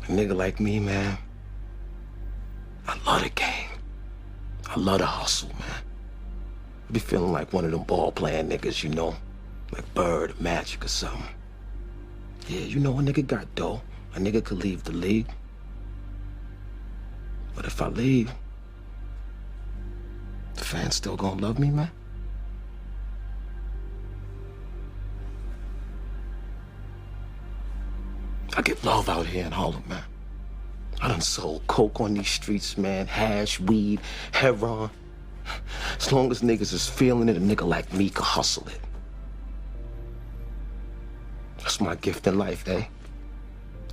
A nigga like me, man, I love the game. I love the hustle, man. I be feeling like one of them ball-playing niggas, you know? Like Bird or Magic or something. Yeah, you know, a nigga got dough. A nigga could leave the league. But if I leave, the fans still gonna love me, man? I get love out here in Harlem, man. I done sold coke on these streets, man. Hash, weed, heroin. As long as niggas is feeling it, a nigga like me can hustle it. That's my gift in life, eh?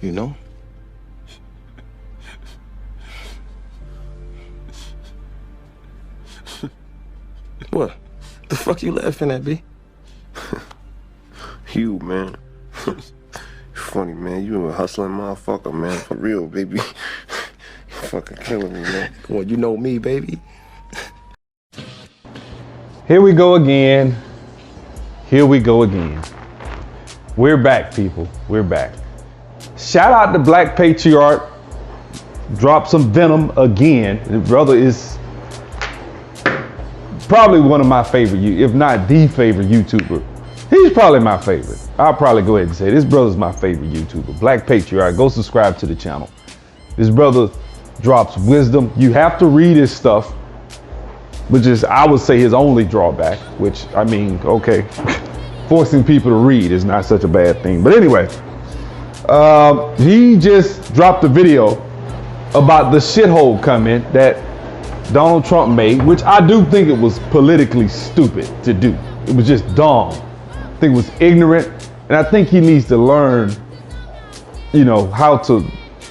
You know? What? The fuck you laughing at, B? You, man. Funny, man. You a hustling motherfucker, man. For real, baby. You fucking killing me, man. Well, you know me, baby. Here we go again. Here we go again. We're back, people. We're back. Shout out to Black Patriarch. Drop some venom again. The brother is probably one of my favorite, if not the favorite YouTuber. He's probably my favorite. I'll probably go ahead and say this brother's my favorite YouTuber. Black Patriarch. Go subscribe to the channel. This brother drops wisdom. You have to read his stuff, which is, I would say, his only drawback, which, I mean, okay, forcing people to read is not such a bad thing. But anyway, he just dropped a video about the shithole comment that Donald Trump made, which I do think it was politically stupid to do. It was just dumb. I think it was ignorant, and I think he needs to learn, you know, how to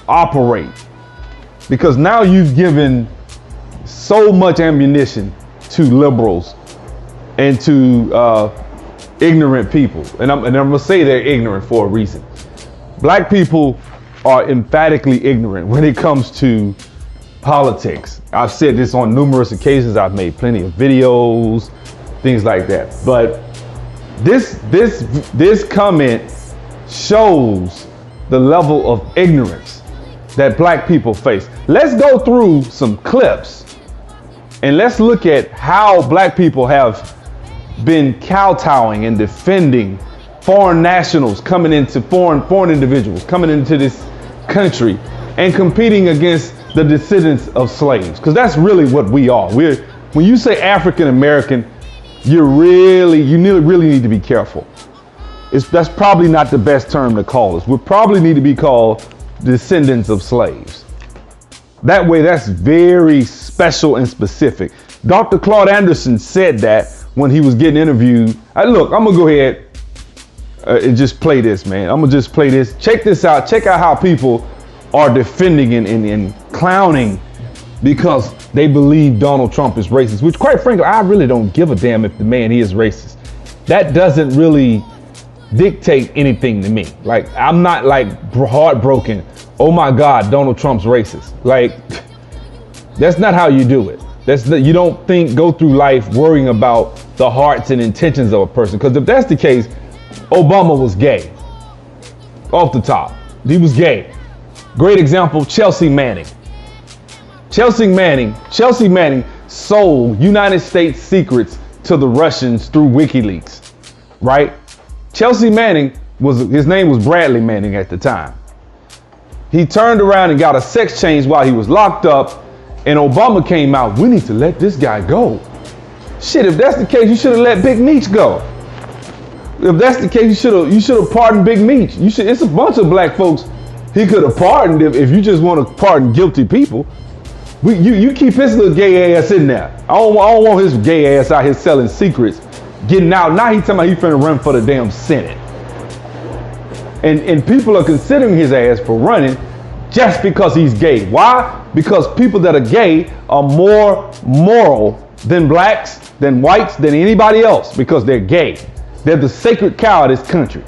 operate, because now you've given so much ammunition to liberals and to ignorant people, and I'm gonna say they're ignorant for a reason. Black people are emphatically ignorant when it comes to politics. I've said this on numerous occasions. I've made plenty of videos, things like that. But this comment shows the level of ignorance that black people face. Let's go through some clips and let's look at how black people have been kowtowing and defending foreign nationals coming into foreign individuals coming into this country and competing against the descendants of slaves, because that's really what we are. When you say African American, you really need to be careful. That's probably not the best term to call us. We probably need to be called descendants of slaves. That way, that's very special and specific. Dr. Claude Anderson said that when he was getting interviewed. Look, I'm gonna go ahead and just play this, man. I'm gonna just play this. Check this out. Check out how people are defending and clowning because they believe Donald Trump is racist, which quite frankly, I really don't give a damn if the man is racist. That doesn't really dictate anything to me. Like, I'm not like heartbroken. Oh my God, Donald Trump's racist. Like, that's not how you do it. You don't go through life worrying about the hearts and intentions of a person. Because if that's the case, Obama was gay. Off the top, he was gay. Great example, Chelsea Manning. Chelsea Manning sold United States secrets to the Russians through WikiLeaks, right? Chelsea Manning his name was Bradley Manning at the time. He turned around and got a sex change while he was locked up, and Obama came out, we need to let this guy go. Shit, if that's the case, you should have let Big Meech go. If that's the case, you should have pardoned Big Meech. It's a bunch of black folks he could have pardoned if you just want to pardon guilty people. You keep his little gay ass in there. I don't want his gay ass out here selling secrets, getting out. Now he's talking about he finna run for the damn Senate. And people are considering his ass for running just because he's gay. Why? Because people that are gay are more moral than blacks, than whites, than anybody else, because they're gay. They're the sacred cow of this country.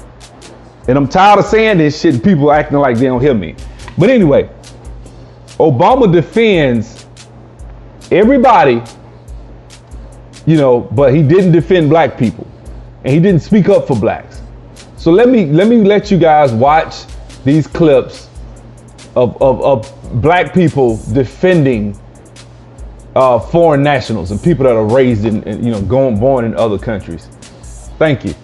And I'm tired of saying this shit and people acting like they don't hear me. But anyway, Obama defends everybody, you know, but he didn't defend black people. And he didn't speak up for blacks. So let me let you guys watch these clips of black people defending foreign nationals and people that are raised in born in other countries. Thank you.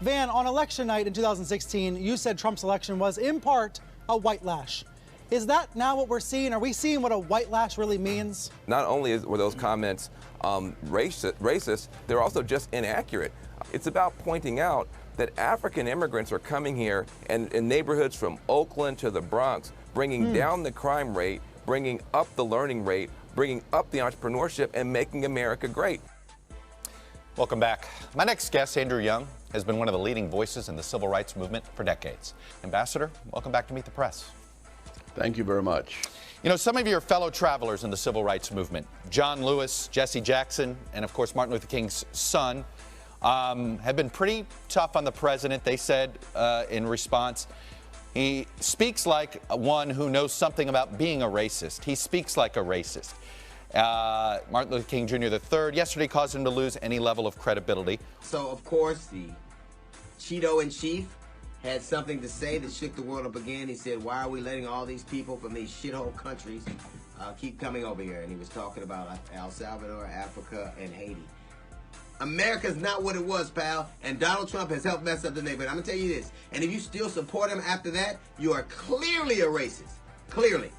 Van, on election night in 2016, you said Trump's election was in part a white lash. Is that now what we're seeing? Are we seeing what a white lash really means? Not only were those comments racist, they're also just inaccurate. It's about pointing out that African immigrants are coming here and in neighborhoods from Oakland to the Bronx, bringing down the crime rate, bringing up the learning rate, bringing up the entrepreneurship, and making America great. Welcome back. My next guest, Andrew Young, has been one of the leading voices in the civil rights movement for decades. Ambassador, welcome back to Meet the Press. Thank you very much. You know, some of your fellow travelers in the civil rights movement, John Lewis, Jesse Jackson, and of course Martin Luther King's son, have been pretty tough on the president. They said in response, he speaks like one who knows something about being a racist. He speaks like a racist. Martin Luther King Jr. III yesterday caused him to lose any level of credibility. So, of course, the Cheeto-in-Chief had something to say that shook the world up again. He said, why are we letting all these people from these shithole countries keep coming over here? And he was talking about El Salvador, Africa, and Haiti. America's not what it was, pal, and Donald Trump has helped mess up the neighborhood. I'm going to tell you this, and if you still support him after that, you are clearly a racist. Clearly.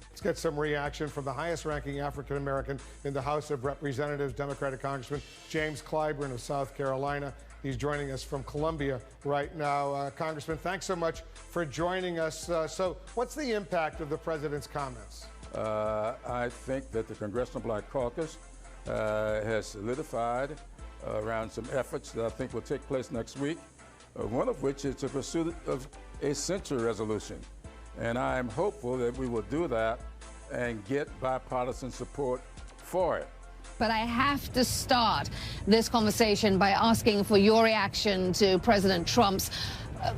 Let's get some reaction from the highest-ranking African-American in the House of Representatives, Democratic Congressman James Clyburn of South Carolina. He's joining us from Columbia right now. Congressman, thanks so much for joining us. So what's the impact of the president's comments? I think that the Congressional Black Caucus has solidified around some efforts that I think will take place next week, one of which is the pursuit of a censure resolution. And I am hopeful that we will do that and get bipartisan support for it. But I have to start this conversation by asking for your reaction to President Trump's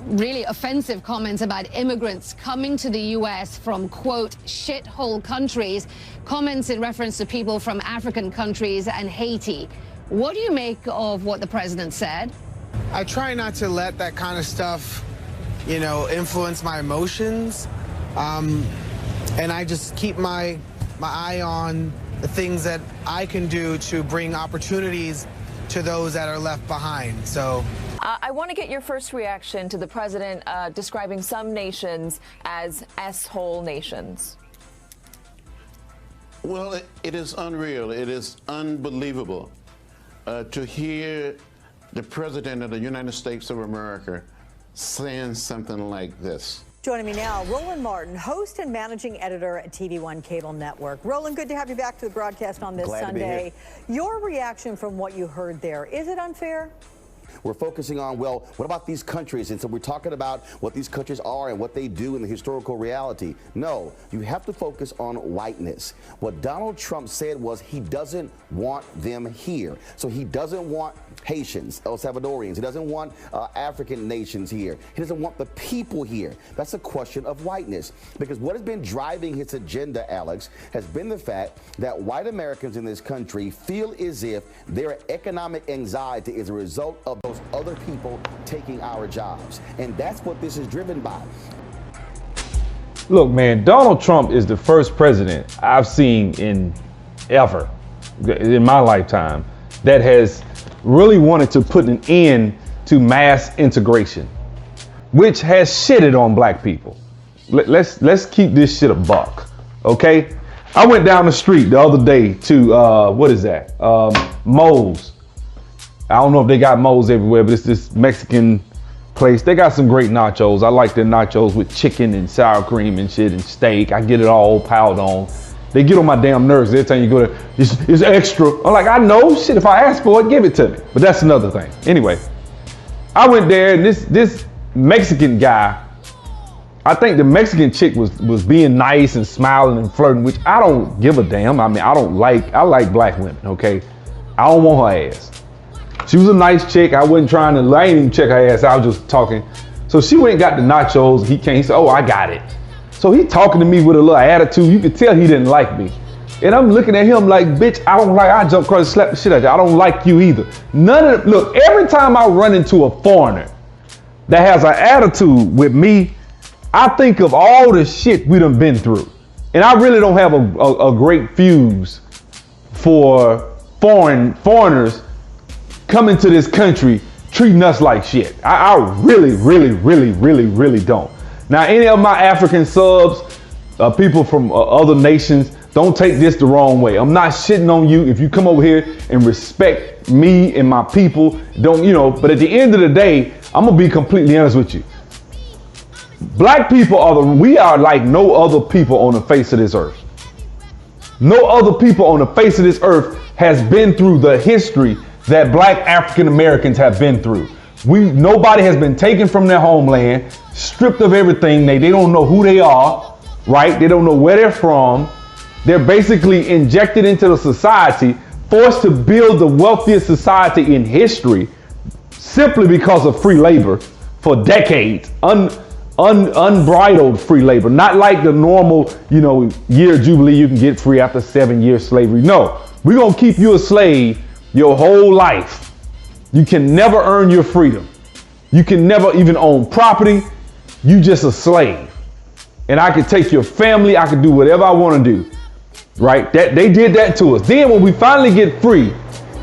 really offensive comments about immigrants coming to the U.S. from, quote, shithole countries, comments in reference to people from African countries and Haiti. What do you make of what the president said? I try not to let that kind of stuff, you know, influence my emotions. And I just keep my eye on the things that I can do to bring opportunities to those that are left behind. So I want to get your first reaction to the president describing some nations as S-hole nations. Well, it is unreal. It is unbelievable to hear the President of the United States of America saying something like this. Joining me now, Roland Martin, host and managing editor at TV One Cable Network. Roland, good to have you back to the broadcast on this Sunday. Your reaction from what you heard there, is it unfair? We're focusing on, well, what about these countries? And so we're talking about what these countries are and what they do in the historical reality. No, you have to focus on whiteness. What Donald Trump said was he doesn't want them here. So he doesn't want Haitians, El Salvadorians. He doesn't want African nations here. He doesn't want the people here. That's a question of whiteness. Because what has been driving his agenda, Alex, has been the fact that white Americans in this country feel as if their economic anxiety is a result of those other people taking our jobs. And that's what this is driven by. Look, man, Donald Trump is the first president I've seen in my lifetime that has really wanted to put an end to mass integration, which has shitted on black people. Let's keep this shit a buck, okay? I went down the street the other day to, what is that? Moe's. I don't know if they got Moe's everywhere, but it's this Mexican place. They got some great nachos. I like their nachos with chicken and sour cream and shit and steak. I get it all piled on. They get on my damn nerves every time you go there. It's extra. I'm like, I know, shit, if I ask for it, give it to me. But that's another thing. Anyway, I went there and this Mexican guy, I think the Mexican chick was being nice and smiling and flirting, which I don't give a damn. I mean, I like black women, okay? I don't want her ass. She was a nice chick. I ain't even check her ass. I was just talking. So she went and got the nachos. He came, he said, oh, I got it. So he talking to me with a little attitude. You could tell he didn't like me. And I'm looking at him like, bitch, I jump across and slap the shit out of you. I don't like you either. Look, every time I run into a foreigner that has an attitude with me, I think of all the shit we done been through. And I really don't have a great fuse for foreigners coming to this country treating us like shit. I really don't. Now, any of my African subs, people from other nations, don't take this the wrong way. I'm not shitting on you. If you come over here and respect me and my people, but at the end of the day, I'm gonna be completely honest with you. Black people we are like no other people on the face of this earth. No other people on the face of this earth has been through the history that Black African Americans have been through. Nobody has been taken from their homeland, stripped of everything. They don't know who they are, right? They don't know where they're from. They're basically injected into the society, forced to build the wealthiest society in history simply because of free labor for decades. Unbridled free labor, not like the normal, year jubilee you can get free after 7 years slavery. No, we're gonna keep you a slave your whole life. You can never earn your freedom. You can never even own property. You just a slave. And I could take your family. I could do whatever I want to do. Right? They did that to us. Then when we finally get free,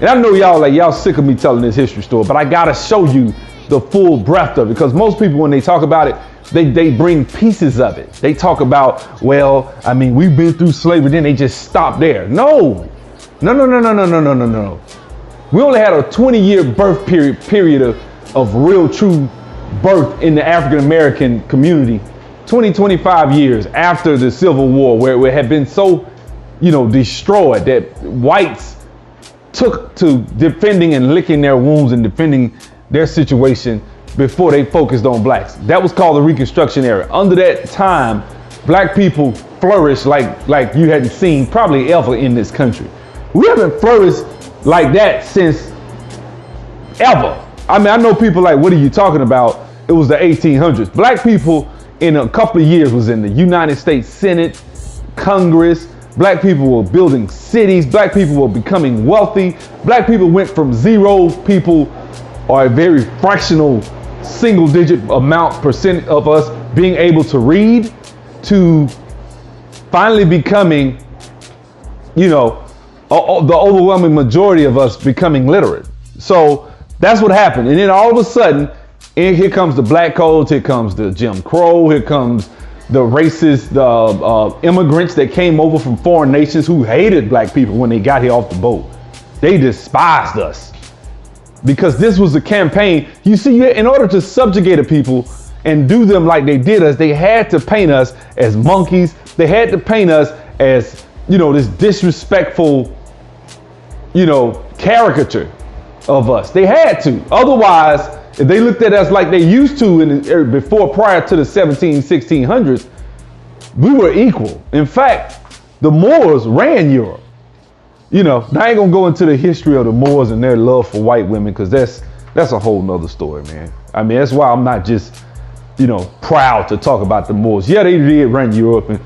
and I know y'all sick of me telling this history story, but I gotta show you the full breadth of it, because most people, when they talk about it, they bring pieces of it. They talk about, well, I mean, we've been through slavery, then they just stop there. No. We only had a 20-year birth period of real true birth in the African American community. 25 years after the Civil War, where it had been so, destroyed, that whites took to defending and licking their wounds and defending their situation before they focused on blacks. That was called the Reconstruction era. Under that time, black people flourished like you hadn't seen probably ever in this country. We haven't flourished like that since ever. I mean, I know people like, what are you talking about? It was the 1800s. Black people in a couple of years was in the United States Senate, Congress. Black people were building cities. Black people were becoming wealthy. Black people went from zero people, or a very fractional single digit percent of us being able to read, to finally becoming, the overwhelming majority of us becoming literate. So that's what happened. And then all of a sudden, here comes the black codes, here comes the Jim Crow, here comes the racist immigrants that came over from foreign nations who hated black people when they got here off the boat. They despised us because this was a campaign. You see, in order to subjugate a people and do them like they did us, they had to paint us as monkeys. They had to paint us as, this disrespectful, caricature of us. They had to. Otherwise, if they looked at us like they used to prior to the 1600s, we were equal. In fact, the Moors ran Europe. I ain't gonna go into the history of the Moors and their love for white women, because that's a whole nother story, man. I mean, that's why I'm not just, proud to talk about the Moors. Yeah, they did run Europe, and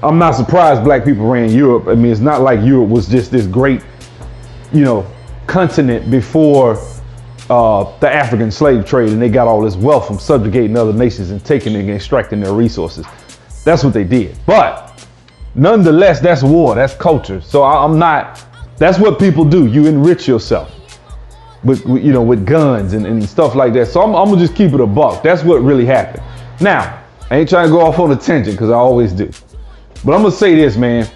I'm not surprised black people ran Europe. I mean, it's not like Europe was just this great, continent before the African slave trade, and they got all this wealth from subjugating other nations and taking and extracting their resources. That's what they did. But nonetheless, that's war, that's culture. So that's what people do. You enrich yourself with guns and stuff like that. So I'm gonna just keep it a buck. That's what really happened. Now, I ain't trying to go off on a tangent, because I always do. But I'm gonna say this, man.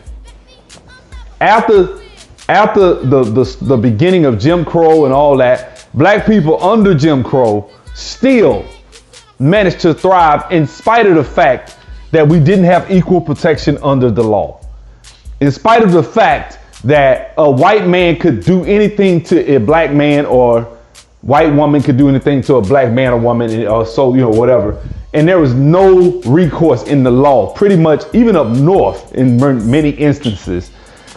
After the beginning of Jim Crow and all that, black people under Jim Crow still managed to thrive in spite of the fact that we didn't have equal protection under the law. In spite of the fact that a white man could do anything to a black man, or white woman could do anything to a black man or woman, or so, whatever. And there was no recourse in the law, pretty much, even up north in many instances.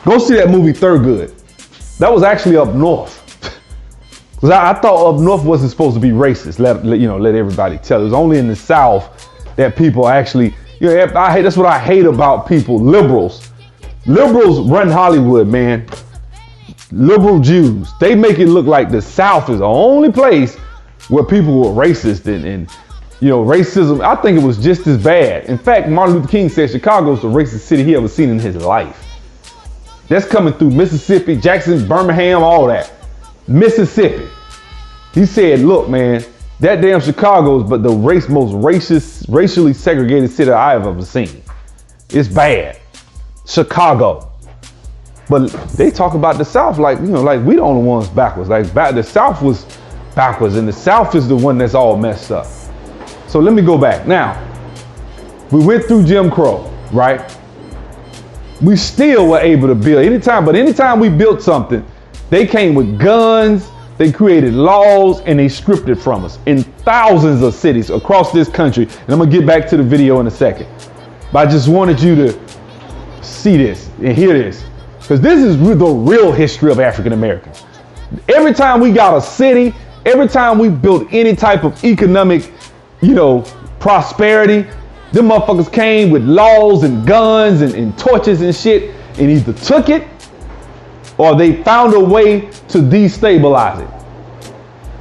Go see that movie Thurgood. That was actually up north. Because I thought up north wasn't supposed to be racist. Let everybody tell. It was only in the South that people actually, that's what I hate about people, liberals, Liberals run Hollywood, man. Liberal Jews. They make it look like the South is the only place where people were racist and racism. I think it was just as bad. In fact, Martin Luther King said Chicago's the racist city he ever seen in his life. That's coming through Mississippi, Jackson, Birmingham, all that. Mississippi. He said, look, man, that damn Chicago's but the most racially segregated city I have ever seen. It's bad. Chicago. But they talk about the South like we the only ones backwards. The South was backwards and the South is the one that's all messed up. So let me go back. Now, we went through Jim Crow, right? We still were able to build anytime we built something, they came with guns, they created laws, and they stripped it from us in thousands of cities across this country. And I'm gonna get back to the video in a second. But I just wanted you to see this and hear this, because this is the real history of African Americans. Every time we got a city, every time we built any type of economic, prosperity, them motherfuckers came with laws and guns and torches and shit and either took it or they found a way to destabilize it.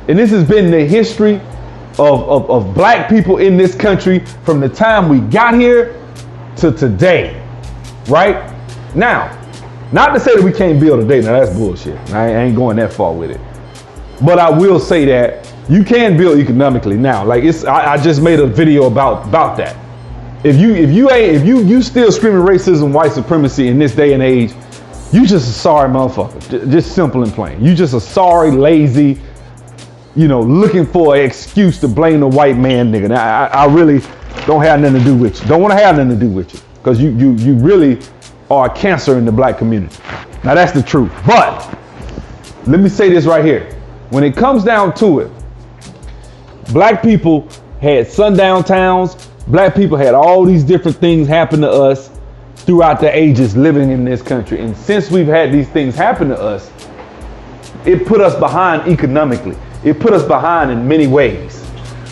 And this has been the history of black people in this country from the time we got here to today, right? Now, not to say that we can't build today, now that's bullshit. I ain't going that far with it. But I will say that you can build economically now. I just made a video about that. If you still screaming racism, white supremacy in this day and age, you just a sorry motherfucker. Just simple and plain. You just a sorry, lazy, looking for an excuse to blame the white man, nigga. Now, I really don't have nothing to do with you. Don't want to have nothing to do with you, because you really are a cancer in the black community. Now that's the truth. But let me say this right here. When it comes down to it, black people had sundown towns. Black people had all these different things happen to us throughout the ages living in this country. And since we've had these things happen to us, it put us behind economically. It put us behind in many ways.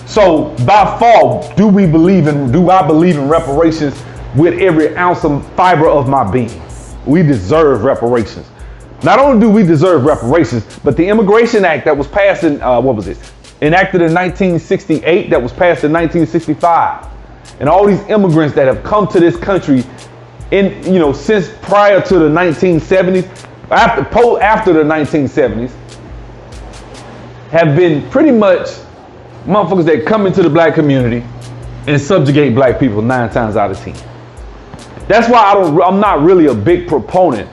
So by far, do I believe in reparations with every ounce of fiber of my being? We deserve reparations. Not only do we deserve reparations, but the Immigration Act that was passed in, enacted in 1968, that was passed in 1965. And all these immigrants that have come to this country since prior to the 1970s, after the 1970s, have been pretty much motherfuckers that come into the black community and subjugate black people 9 times out of 10. That's why I'm not really a big proponent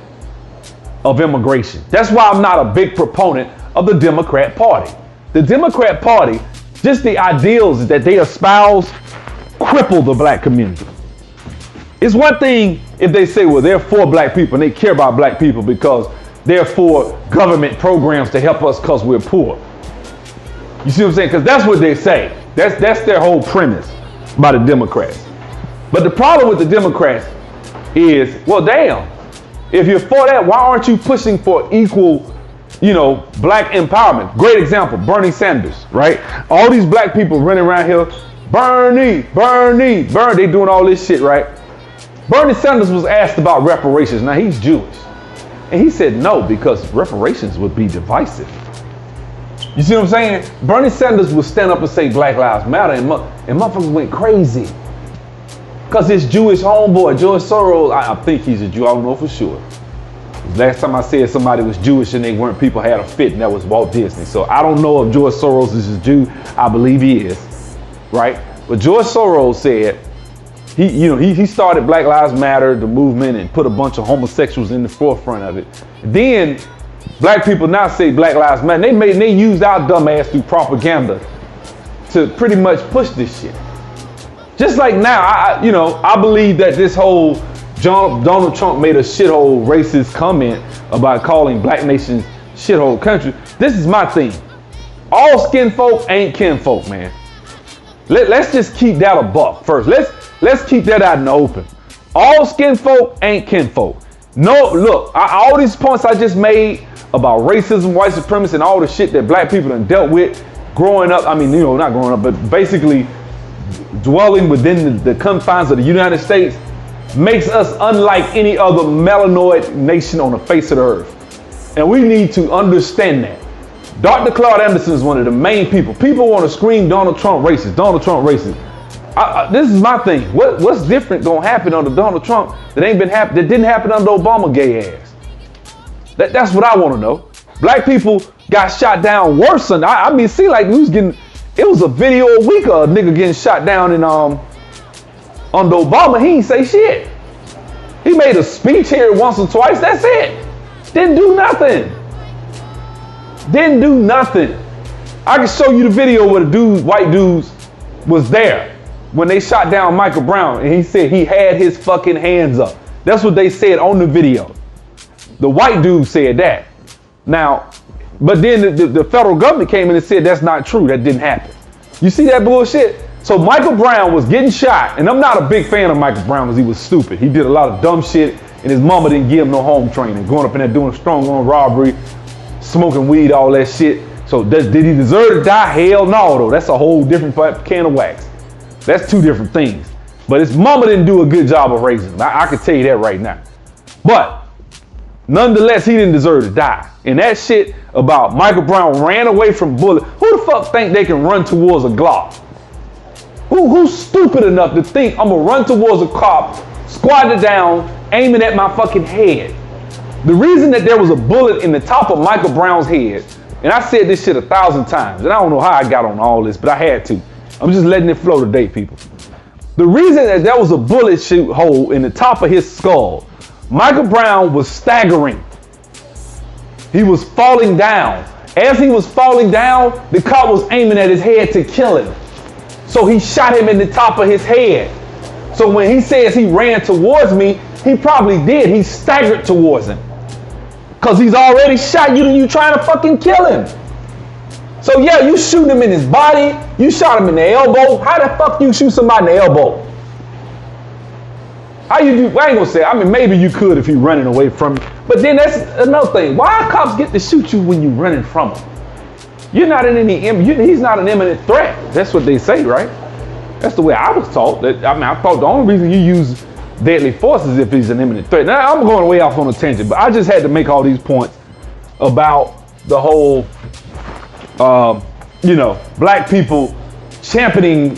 of immigration. That's why I'm not a big proponent of the Democrat Party. The Democrat Party, just the ideals that they espouse, cripple the black community. It's one thing if they say, well, they're for black people and they care about black people because they're for government programs to help us because we're poor. You see what I'm saying? Because that's what they say. That's their whole premise by the Democrats. But the problem with the Democrats is, well, damn, if you're for that, why aren't you pushing for equal, black empowerment? Great example, Bernie Sanders, right? All these black people running around here, Bernie, they doing all this shit, right? Bernie Sanders was asked about reparations. Now, he's Jewish. And he said no, because reparations would be divisive. You see what I'm saying? Bernie Sanders would stand up and say Black Lives Matter, and motherfuckers went crazy. Because his Jewish homeboy, George Soros, I think he's a Jew, I don't know for sure. Last time I said somebody was Jewish and they weren't, people had a fit, and that was Walt Disney. So I don't know if George Soros is a Jew. I believe he is, right? But George Soros said, he started Black Lives Matter, the movement, and put a bunch of homosexuals in the forefront of it. Then black people now say Black Lives Matter. They used our dumb ass through propaganda to pretty much push this shit. Just like now, I believe that this whole Donald Trump made a shithole racist comment about calling black nations shithole country. This is my thing. All skin folk ain't kinfolk, man. Let's just keep that a buck first. Let's keep that out in the open. All skin folk ain't kinfolk. No, look, all these points I just made about racism, white supremacy, and all the shit that black people done dealt with growing up. I mean, not growing up, but basically dwelling within the confines of the United States. makes us unlike any other melanoid nation on the face of the earth. And we need to understand that. Dr. Claude Anderson is one of the main people. People want to scream Donald Trump racist, Donald Trump racist. This is my thing. What's different gonna happen under Donald Trump that didn't happen under Obama gay ass? That's what I want to know. Black people got shot down worse than I mean. See, like we was getting. It was a video a week of a nigga getting shot down in under Obama. He ain't say shit. He made a speech here once or twice. That's it. Didn't do nothing. Didn't do nothing. I can show you the video where the white dudes was there when they shot down Michael Brown, and he said he had his fucking hands up. That's what they said on the video. The white dude said that. Now, but then the federal government came in and said that's not true. That didn't happen. You see that bullshit? So Michael Brown was getting shot, and I'm not a big fan of Michael Brown because he was stupid. He did a lot of dumb shit, and his mama didn't give him no home training. Going up in there doing strong arm robbery, smoking weed, all that shit. So did he deserve to die? Hell no, though. That's a whole different can of wax. That's two different things. But his mama didn't do a good job of raising him. I can tell you that right now. But nonetheless, he didn't deserve to die. And that shit about Michael Brown ran away from bullet. Who the fuck think they can run towards a Glock? Who's stupid enough to think I'm gonna run towards a cop, squat it down, aiming at my fucking head? The reason that there was a bullet in the top of Michael Brown's head, and I said this shit 1,000 times, and I don't know how I got on all this, but I had to. I'm just letting it flow today, people. The reason that there was a bullet hole in the top of his skull, Michael Brown was staggering. He was falling down. As he was falling down, the cop was aiming at his head to kill him. So he shot him in the top of his head. So when he says he ran towards me, he probably did. He staggered towards him. Because he's already shot you and you trying to fucking kill him. So yeah, you shoot him in his body, you shot him in the elbow. How the fuck you shoot somebody in the elbow? How you do? I ain't gonna say, I mean, maybe you could if you're running away from him. But then that's another thing. Why cops get to shoot you when you're running from him? You're not in he's not an imminent threat. That's what they say, right? That's the way I was taught. I thought the only reason you use deadly force is if he's an imminent threat. Now, I'm going way off on a tangent, but I just had to make all these points about the whole, black people championing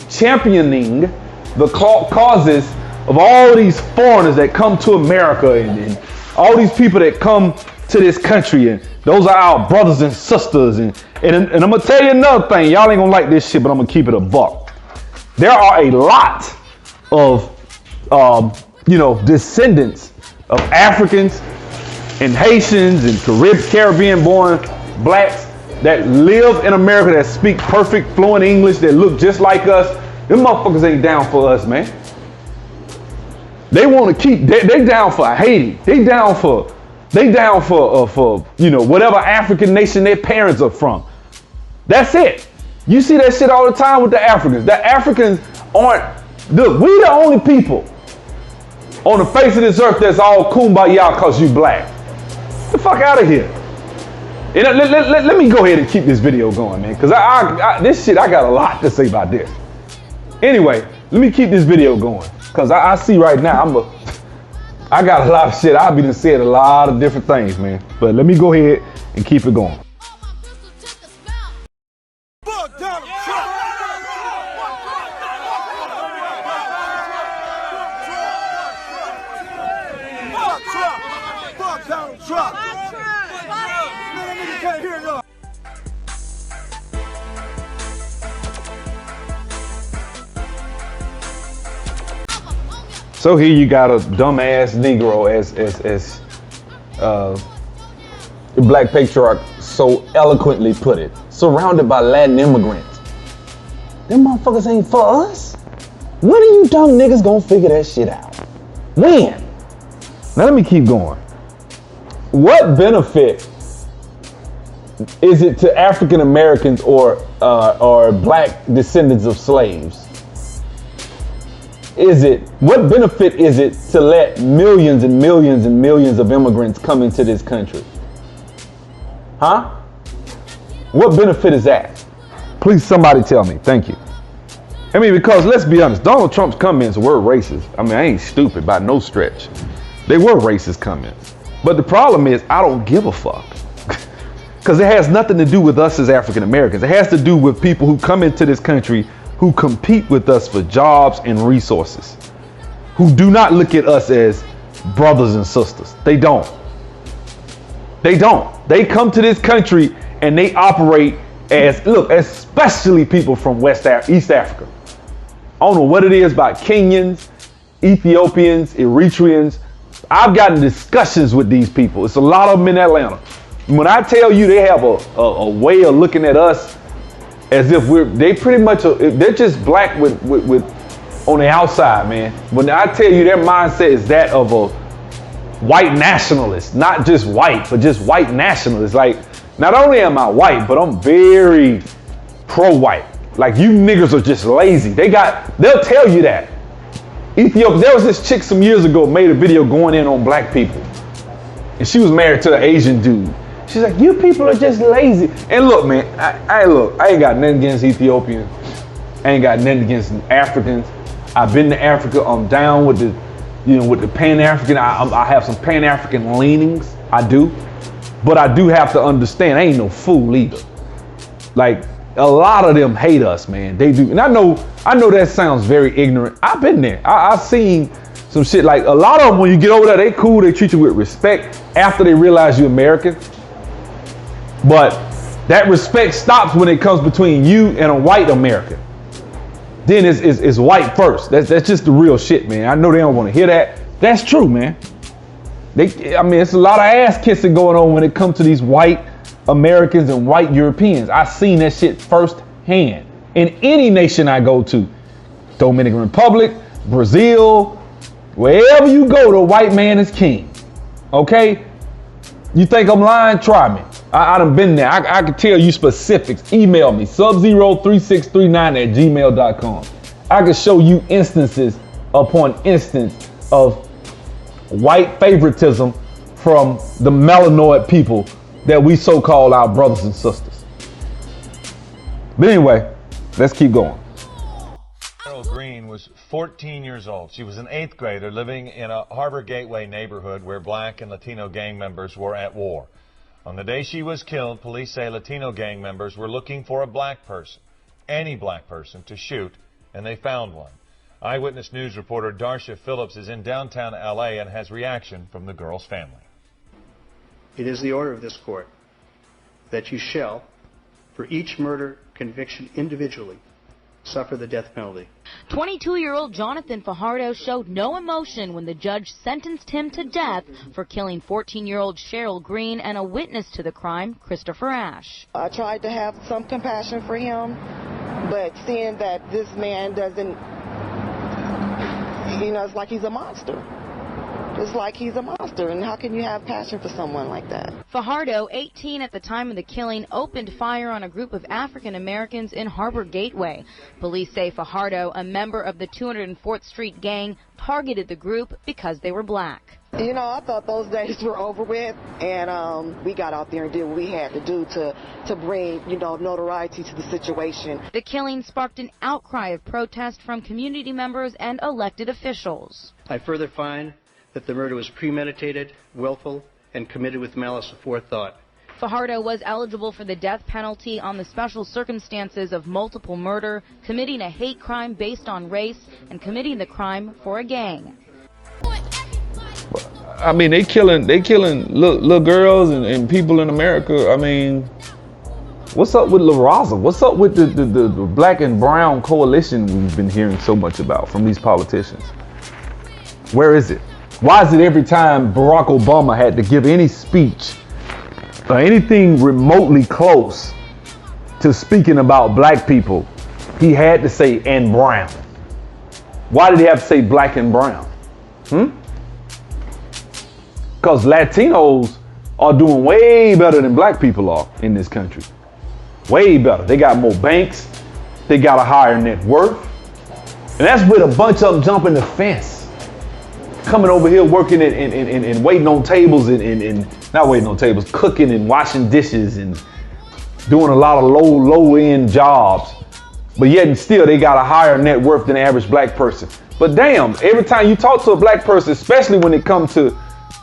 the causes of all these foreigners that come to America and all these people that come to this country, and those are our brothers and sisters. And I'm gonna tell you another thing. Y'all ain't gonna like this shit, but I'm gonna keep it a buck. There are a lot of descendants of Africans and Haitians and Caribbean-born blacks that live in America, that speak perfect, fluent English, that look just like us. Them motherfuckers ain't down for us, man. They want to keep. They down for Haiti. They down for whatever African nation their parents are from. That's it. You see that shit all the time with the Africans. The Africans aren't. Look, we the only people on the face of this earth that's all kumbaya because you black. Get the fuck out of here. And let me go ahead and keep this video going, man, because this shit, I got a lot to say about this. Anyway, let me keep this video going, because I see right now I got a lot of shit. I've been said a lot of different things, man. But let me go ahead and keep it going. Fuck Donald Trump. Fuck Trump. Fuck Donald Trump. Man, nigga can't hear y'all. So here you got a dumbass Negro, as the Black Patriarch so eloquently put it, surrounded by Latin immigrants. Them motherfuckers ain't for us. When are you dumb niggas gonna figure that shit out? When? Now let me keep going. What benefit is it to African Americans or black descendants of slaves? What benefit is it to let millions and millions and millions of immigrants come into this country? Huh? What benefit is that? Please, somebody tell me. Thank you. I mean, because let's be honest, Donald Trump's comments were racist. I mean, I ain't stupid by no stretch. They were racist comments. But the problem is, I don't give a fuck. Because it has nothing to do with us as African Americans. It has to do with people who come into this country who compete with us for jobs and resources, who do not look at us as brothers and sisters. They don't. They don't. They come to this country and they operate as, look, especially people from East Africa. I don't know what it is about Kenyans, Ethiopians, Eritreans. I've gotten discussions with these people. It's a lot of them in Atlanta. When I tell you they have a way of looking at us as if they're just black with on the outside, man. When I tell you their mindset is that of a white nationalist, not just white, but just white nationalist. Like, not only am I white, but I'm very pro-white. Like, you niggas are just lazy. They'll tell you that. Ethiopia, there was this chick some years ago made a video going in on black people. And she was married to an Asian dude. She's like, you people are just lazy. And look, man, I ain't got nothing against Ethiopians. I ain't got nothing against Africans. I've been to Africa. I'm down with the Pan-African. I have some Pan-African leanings. I do. But I do have to understand, I ain't no fool either. Like, a lot of them hate us, man. They do. And I know that sounds very ignorant. I've been there. I've seen some shit. Like, a lot of them, when you get over there, they cool. They treat you with respect after they realize you're American. But that respect stops when it comes between you and a white American. Then it's white first. That's just the real shit, man. I know they don't want to hear that. That's true, man. It's a lot of ass kissing going on when it comes to these white Americans and white Europeans. I've seen that shit firsthand. In any nation I go to, Dominican Republic, Brazil, wherever you go, the white man is king. Okay? You think I'm lying? Try me. I done been there. I can tell you specifics. Email me, subzero3639@gmail.com. I can show you instances upon instance of white favoritism from the melanoid people that we so-called our brothers and sisters. But anyway, let's keep going. Cheryl Green was 14 years old. She was an 8th grader living in a Harbor Gateway neighborhood where black and Latino gang members were at war. On the day she was killed, police say Latino gang members were looking for a black person, any black person, to shoot, and they found one. Eyewitness News reporter Darsha Phillips is in downtown LA and has reaction from the girl's family. It is the order of this court that you shall, for each murder conviction individually, suffer the death penalty. 22-year-old Jonathan Fajardo showed no emotion when the judge sentenced him to death for killing 14-year-old Cheryl Green and a witness to the crime, Christopher Ash. I tried to have some compassion for him, but seeing that this man doesn't, it's like he's a monster. It's like he's a monster, and how can you have passion for someone like that? Fajardo, 18 at the time of the killing, opened fire on a group of African Americans in Harbor Gateway. Police say Fajardo, a member of the 204th Street gang, targeted the group because they were black. I thought those days were over with, and we got out there and did what we had to do to bring, notoriety to the situation. The killing sparked an outcry of protest from community members and elected officials. I further find that the murder was premeditated, willful, and committed with malice aforethought. Fajardo was eligible for the death penalty on the special circumstances of multiple murder, committing a hate crime based on race, and committing the crime for a gang. I mean, they killing little girls and people in America. I mean, what's up with La Raza? What's up with the black and brown coalition we've been hearing so much about from these politicians? Where is it? Why is it every time Barack Obama had to give any speech or anything remotely close to speaking about black people, he had to say and brown? Why did he have to say black and brown? Because Latinos are doing way better than black people are in this country. Way better. They got more banks. They got a higher net worth. And that's with a bunch of them jumping the fence. Coming over here working and waiting on tables and not waiting on tables, cooking and washing dishes and doing a lot of low end jobs but yet and still they got a higher net worth than the average black person. But damn, every time you talk to a black person, especially when it comes to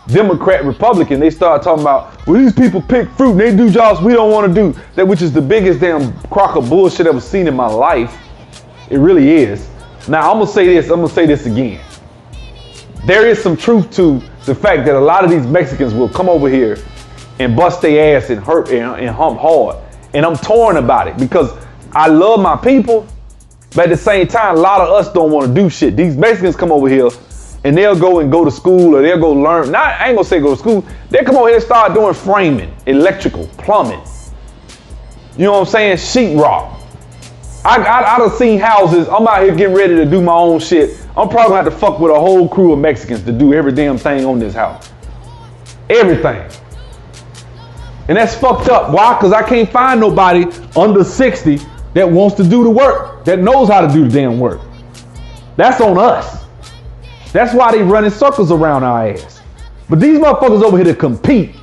Democrat, Republican, they start talking about, well, these people pick fruit and they do jobs we don't want to do. That, which is the biggest damn crock of bullshit I've ever seen in my life. It really is. Now, I'm gonna say this again. There is some truth to the fact that a lot of these Mexicans will come over here and bust their ass and hurt and hump hard. And I'm torn about it because I love my people, but at the same time, a lot of us don't want to do shit. These Mexicans come over here and they'll go to school or they'll go learn. I ain't gonna say go to school. They come over here and start doing framing, electrical, plumbing. You know what I'm saying? Sheetrock. I done seen houses. I'm out here getting ready to do my own shit. I'm probably gonna have to fuck with a whole crew of Mexicans to do every damn thing on this house. Everything. And that's fucked up. Why? Because I can't find nobody under 60 that wants to do the work, that knows how to do the damn work. That's on us. That's why they running circles around our ass. But these motherfuckers over here to compete.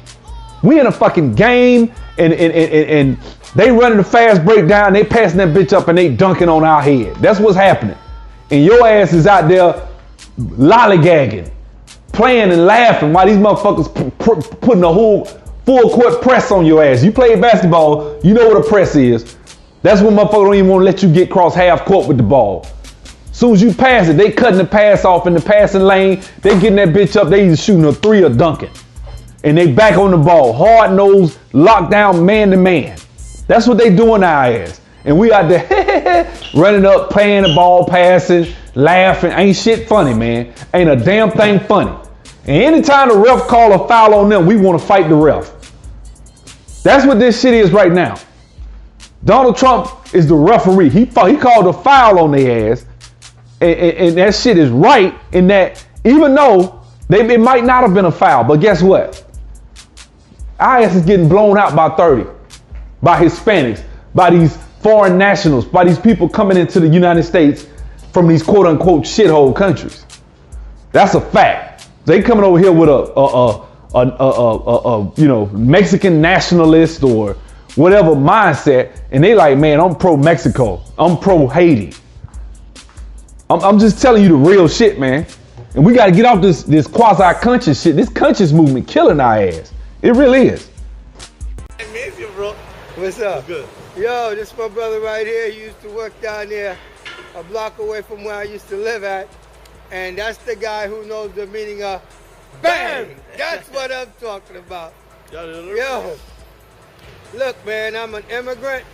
We in a fucking game and they running the fast breakdown, they passing that bitch up and they dunking on our head. That's what's happening. And your ass is out there lollygagging, playing and laughing while these motherfuckers putting a whole full court press on your ass. You play basketball, you know what a press is. That's when motherfuckers don't even want to let you get cross half court with the ball. Soon as you pass it, they cutting the pass off in the passing lane. They getting that bitch up, they either shooting a three or dunking. And they back on the ball, hard nose, locked down man to man. That's what they doing our ass. And we out there running up, playing the ball, passing, laughing. Ain't shit funny, man. Ain't a damn thing funny. And anytime the ref call a foul on them, we want to fight the ref. That's what this shit is right now. Donald Trump is the referee. He called a foul on their ass. And that shit is right in that even though it might not have been a foul, but guess what? Our ass is getting blown out by 30, by Hispanics, by these foreign nationals, by these people coming into the United States from these quote unquote shithole countries. That's a fact. They coming over here with a Mexican nationalist or whatever mindset, and they like, man, I'm pro Mexico, I'm pro Haiti. I'm just telling you the real shit, man. And we got to get off this quasi-conscious shit. This conscious movement killing our ass. It really is. I miss you, bro. What's up? Good. Yo, this is my brother right here. He used to work down there a block away from where I used to live at. And that's the guy who knows the meaning of bang. That's what I'm talking about. Yo, look, man, I'm an immigrant.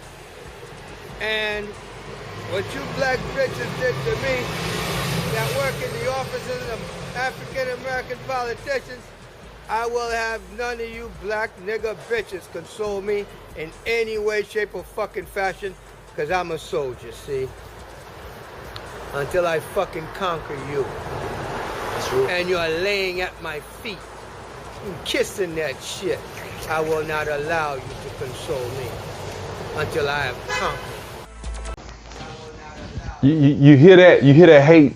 And what you black bitches did to me that work in the offices of African-American politicians, I will have none of you black nigga bitches console me in any way, shape, or fucking fashion, because I'm a soldier, see? Until I fucking conquer you. That's true. And you're laying at my feet, kissing that shit. I will not allow you to console me until I have conquered. You hear that? You hear that hate?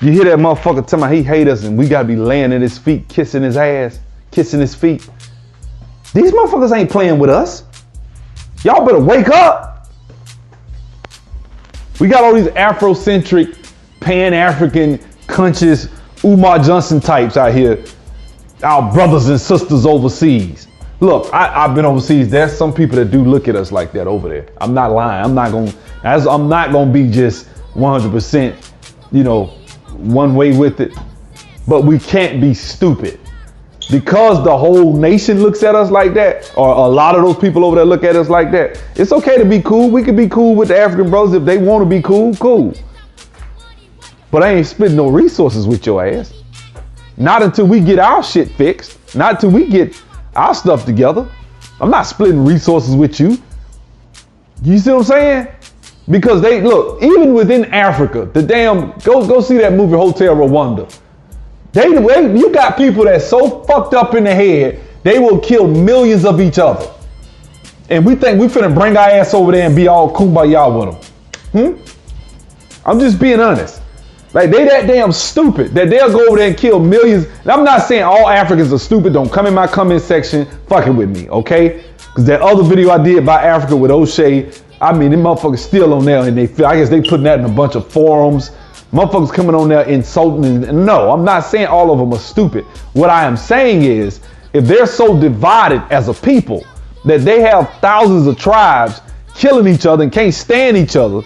You hear that motherfucker telling me he hate us and we gotta be laying at his feet, kissing his ass, kissing his feet. These motherfuckers ain't playing with us. Y'all better wake up. We got all these Afrocentric, Pan-African, conscious Umar Johnson types out here. Our brothers and sisters overseas. Look, I've been overseas. There's some people that do look at us like that over there. I'm not lying. I'm not gonna be just 100%, one way with it. But we can't be stupid. Because the whole nation looks at us like that, or a lot of those people over there look at us like that, it's okay to be cool. We can be cool with the African brothers if they want to be cool, cool. But I ain't splitting no resources with your ass. Not until we get our shit fixed. Not until we get our stuff together. I'm not splitting resources with you. You see what I'm saying? Because they, look, even within Africa, the damn, go see that movie Hotel Rwanda. You got people that's so fucked up in the head, they will kill millions of each other. And we think we finna bring our ass over there and be all kumbaya with them. I'm just being honest. Like, they that damn stupid that they'll go over there and kill millions. And I'm not saying all Africans are stupid. Don't come in my comment section fucking with me, okay? Because that other video I did about Africa with O'Shea, I mean, them motherfuckers still on there, and I guess they putting that in a bunch of forums. Motherfuckers coming on there insulting. And no, I'm not saying all of them are stupid. What I am saying is, if they're so divided as a people that they have thousands of tribes killing each other and can't stand each other,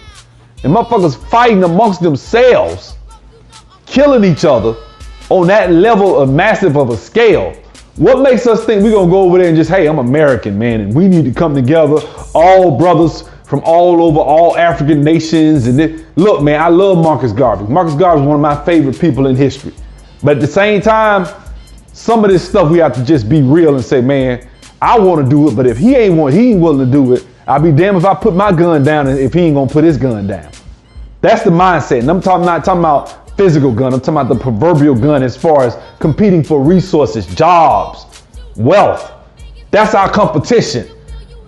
and motherfuckers fighting amongst themselves, killing each other on that level of massive of a scale, what makes us think we're gonna go over there and just, hey, I'm American, man, and we need to come together, all brothers from all over, all African nations. And look, man, I love Marcus Garvey. Marcus Garvey is one of my favorite people in history. But at the same time, some of this stuff we have to just be real and say, man, I want to do it, but if he ain't willing to do it, I'll be damned if I put my gun down and if he ain't gonna put his gun down. That's the mindset. And I'm not talking about physical gun. I'm talking about the proverbial gun as far as competing for resources, jobs, wealth. That's our competition.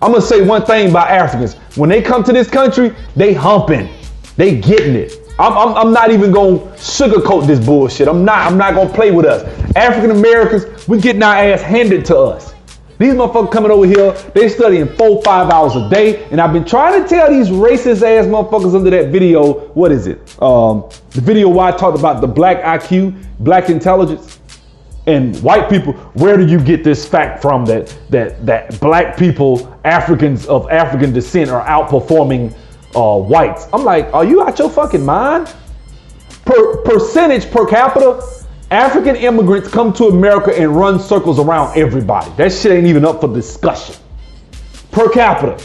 I'm gonna say one thing about Africans. When they come to this country, they humping, they getting it. I'm not even gonna sugarcoat this bullshit. I'm not gonna play with us. African Americans, we getting our ass handed to us. These motherfuckers coming over here, they studying 4-5 hours a day. And I've been trying to tell these racist ass motherfuckers under that video, what is it? The video where I talked about the black IQ, black intelligence. And white people, where do you get this fact from that black people, Africans of African descent, are outperforming whites? I'm like, are you out your fucking mind? Percentage per capita, African immigrants come to America and run circles around everybody. That shit ain't even up for discussion. Per capita.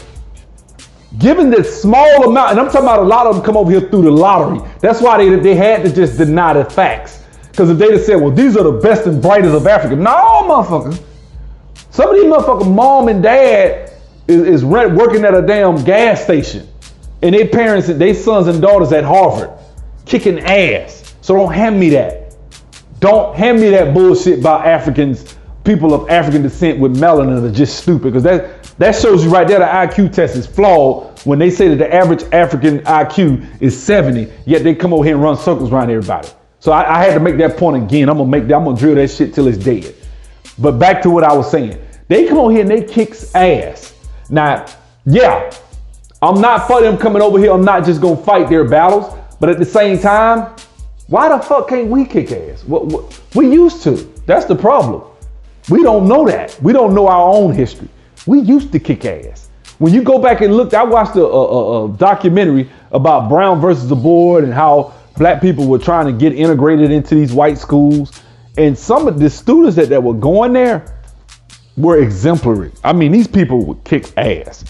Given this small amount, and I'm talking about a lot of them come over here through the lottery. That's why they had to just deny the facts. Because if they'd have said, well, these are the best and brightest of Africa. No, motherfucker. Some of these motherfucking mom and dad is working at a damn gas station. And their parents, their sons and daughters at Harvard, kicking ass. So don't hand me that. Don't hand me that bullshit about Africans, people of African descent with melanin are just stupid. Because that shows you right there the IQ test is flawed when they say that the average African IQ is 70, yet they come over here and run circles around everybody. So I had to make that point again. I'm gonna drill that shit till it's dead. But back to what I was saying. They come over here and they kicks ass. Now, yeah, I'm not for them coming over here. I'm not just gonna fight their battles. But at the same time, why the fuck can't we kick ass? We used to. That's the problem. We don't know that. We don't know our own history. We used to kick ass. When you go back and look, I watched a documentary about Brown versus the Board and how black people were trying to get integrated into these white schools. And some of the students that were going there were exemplary. I mean, these people would kick ass.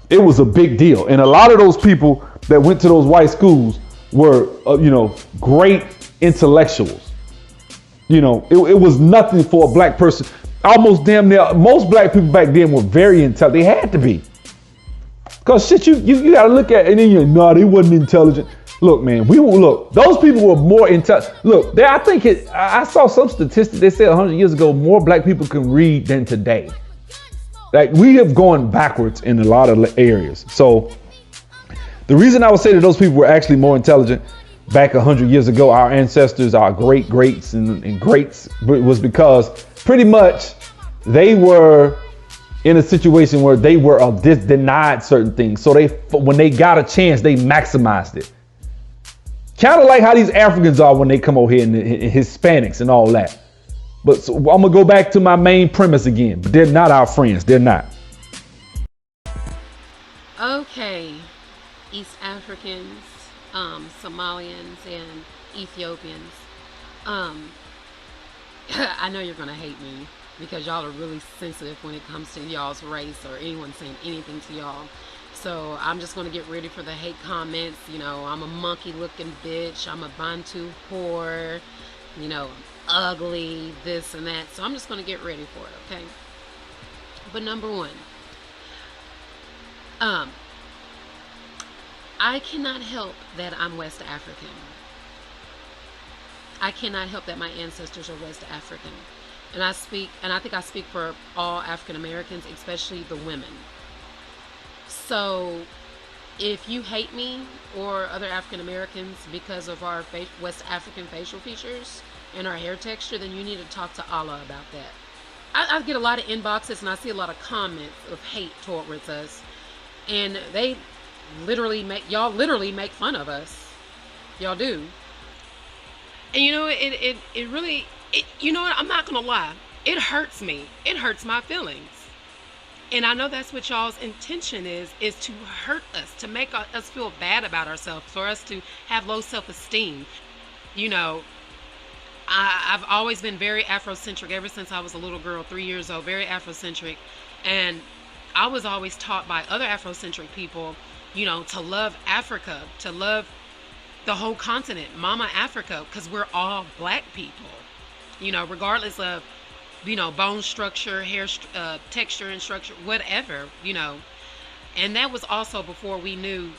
It was a big deal. And a lot of those people that went to those white schools were, great intellectuals. It was nothing for a black person. Almost damn near, most black people back then were very intelligent. They had to be. Because shit, you got to look at it and then no, they wasn't intelligent. Look, man, those people were more intelligent. Look, I saw some statistics. They said 100 years ago, more black people can read than today. Like, we have gone backwards in a lot of areas. So the reason I would say that those people were actually more intelligent back 100 years ago, our ancestors, our greats and greats, was because pretty much they were in a situation where they were denied certain things. So when they got a chance, they maximized it. Kind of like how these Africans are when they come over here and Hispanics and all that. But so I'm gonna go back to my main premise again. But they're not our friends. They're not. Okay, East Africans, Somalians, and Ethiopians. I know you're gonna hate me because y'all are really sensitive when it comes to y'all's race or anyone saying anything to y'all. So I'm just going to get ready for the hate comments. I'm a monkey looking bitch. I'm a Bantu whore. Ugly, this and that. So I'm just going to get ready for it, okay? But number one, I cannot help that I'm West African. I cannot help that my ancestors are West African. And I think I speak for all African Americans, especially the women. So if you hate me or other African Americans because of our West African facial features and our hair texture, then you need to talk to Allah about that. I get a lot of inboxes and I see a lot of comments of hate towards us. And they literally make fun of us. Y'all do. And you know, it really, you know what, I'm not gonna lie, it hurts me. It hurts my feelings. And I know that's what y'all's intention is to hurt us, to make us feel bad about ourselves, for us to have low self-esteem. You know, I've always been very Afrocentric ever since I was a little girl, 3 years old, very Afrocentric. And I was always taught by other Afrocentric people, you know, to love Africa, to love the whole continent, Mama Africa, because we're all black people, you know, regardless of, you know, bone structure, hair texture and structure, whatever, you know. And that was also before we knew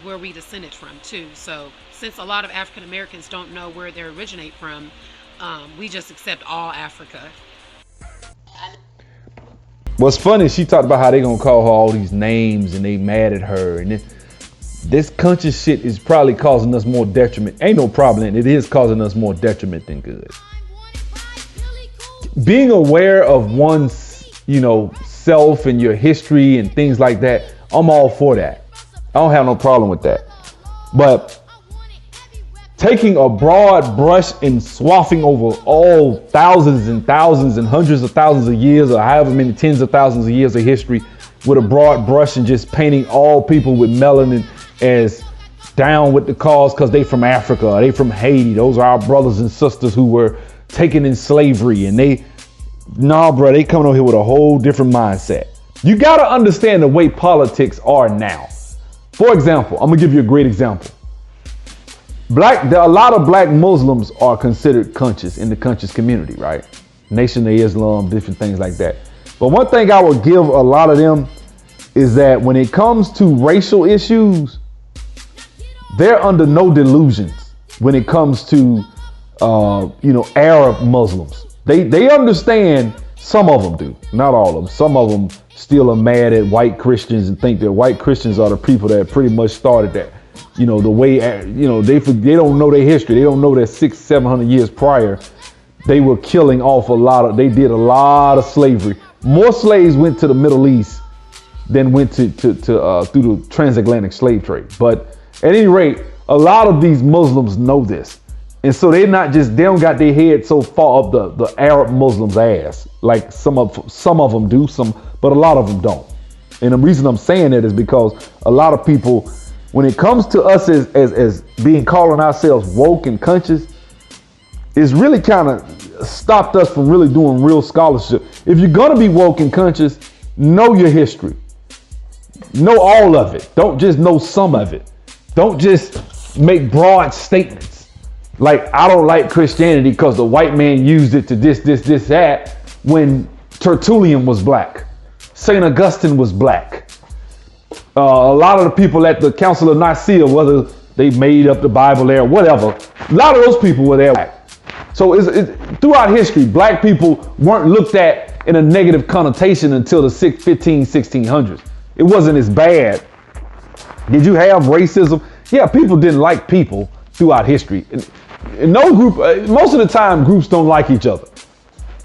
where we descended from too. So since a lot of African Americans don't know where they originate from, we just accept all Africa. What's funny, she talked about how they gonna call her all these names and they mad at her, and this conscious shit is probably causing us more detriment. Ain't no problem, it is causing us more detriment than good. Being aware of one's, you know, self and your history and things like that, I'm all for that. I don't have no problem with that. But taking a broad brush and swathing over all thousands and thousands and hundreds of thousands of years, or however many tens of thousands of years of history with a broad brush, and just painting all people with melanin as down with the cause because they from Africa, or they from Haiti, those are our brothers and sisters who were taken in slavery, and they coming over here with a whole different mindset. You got to understand the way politics are now. For example, I'm gonna give you a great example. A lot of black Muslims are considered conscious in the conscious community, right? Nation of Islam, different things like that. But one thing I would give a lot of them is that when it comes to racial issues, they're under no delusions when it comes to, you know, Arab Muslims. They understand, some of them do, not all of them. Some of them still are mad at white Christians and think that white Christians are the people that pretty much started that. You know, the way, you know, they don't know their history. They don't know that 600-700 years prior, they were killing off they did a lot of slavery. More slaves went to the Middle East than went through the transatlantic slave trade. But at any rate, a lot of these Muslims know this. And so they don't got their head so far up the Arab Muslims' ass. Like some of them do, but a lot of them don't. And the reason I'm saying that is because a lot of people, when it comes to us as being calling ourselves woke and conscious, it's really kind of stopped us from really doing real scholarship. If you're gonna be woke and conscious, know your history. Know all of it. Don't just know some of it. Don't just make broad statements. Like, I don't like Christianity because the white man used it to this, that, when Tertullian was black. St. Augustine was black. A lot of the people at the Council of Nicaea, whether they made up the Bible there or whatever, a lot of those people were there. So throughout history, black people weren't looked at in a negative connotation until the 1600s. It wasn't as bad. Did you have racism? Yeah, people didn't like people throughout history. In no group, most of the time, groups don't like each other.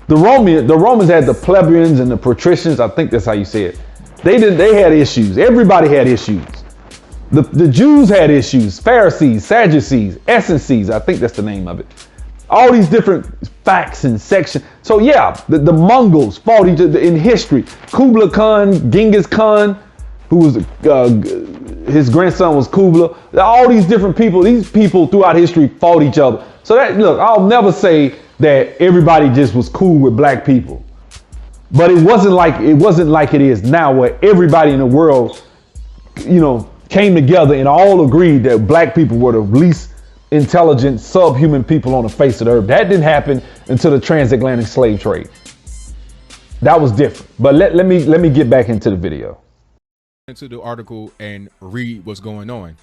The Romans had the plebeians and the patricians. I think that's how you say it. They had issues. Everybody had issues. The Jews had issues. Pharisees, Sadducees, Essenes, I think that's the name of it. All these different facts and sections. So yeah, the Mongols fought each other in history. Kublai Khan, Genghis Khan, who was his grandson was Kublai. All these different people, these people throughout history fought each other. So look, I'll never say that everybody just was cool with black people. But it wasn't like it is now, where everybody in the world, you know, came together and all agreed that black people were the least intelligent, subhuman people on the face of the earth. That didn't happen until the transatlantic slave trade. That was different. But let me get back into the video. Into the article and read what's going on.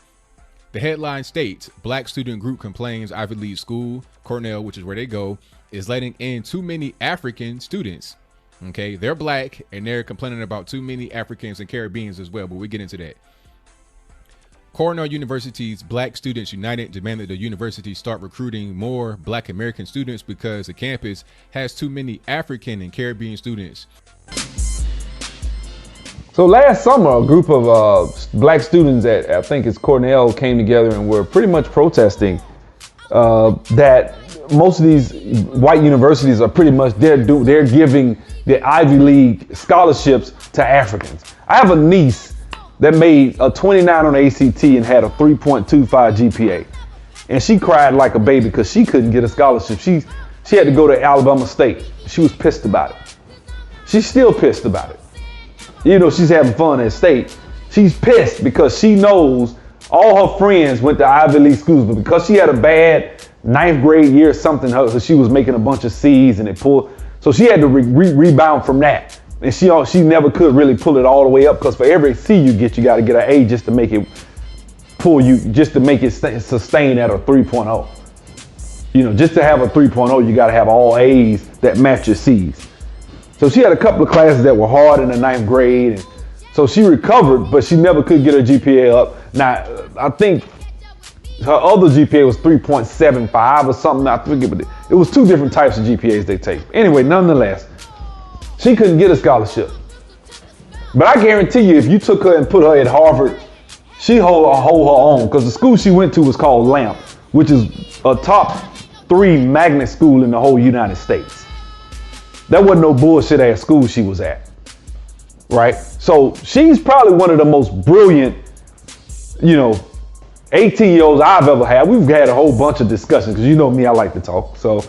The headline states, Black student group complains Ivy League school, Cornell, which is where they go, is letting in too many African students. Okay, they're black and they're complaining about too many Africans and Caribbeans as well, but we get into that. Cornell University's Black Students United demanded the university start recruiting more Black American students because the campus has too many African and Caribbean students. So last summer, a group of black students at, I think it's Cornell, came together and were pretty much protesting that most of these white universities are pretty much, they're giving the Ivy League scholarships to Africans. I have a niece that made a 29 on the ACT and had a 3.25 GPA. And she cried like a baby because she couldn't get a scholarship. She had to go to Alabama State. She was pissed about it. She's still pissed about it. You know, she's having fun at state. She's pissed because she knows all her friends went to Ivy League schools, but because she had a bad 9th grade year or something, she was making a bunch of C's and it pulled. So she had to rebound from that. And she never could really pull it all the way up because for every C you get, you got to get an A just to make it pull you, just to make it sustain at a 3.0. You know, just to have a 3.0, you got to have all A's that match your C's. So she had a couple of classes that were hard in the 9th grade. And so she recovered, but she never could get her GPA up. Now, I think her other GPA was 3.75 or something. I forget, but it was 2 different types of GPAs they take. Anyway, nonetheless, she couldn't get a scholarship. But I guarantee you, if you took her and put her at Harvard, she hold her own, because the school she went to was called LAMP, which is a top 3 magnet school in the whole United States. That wasn't no bullshit ass school she was at, right? So she's probably one of the most brilliant, 18-year-olds I've ever had. We've had a whole bunch of discussions, because you know me, I like to talk. So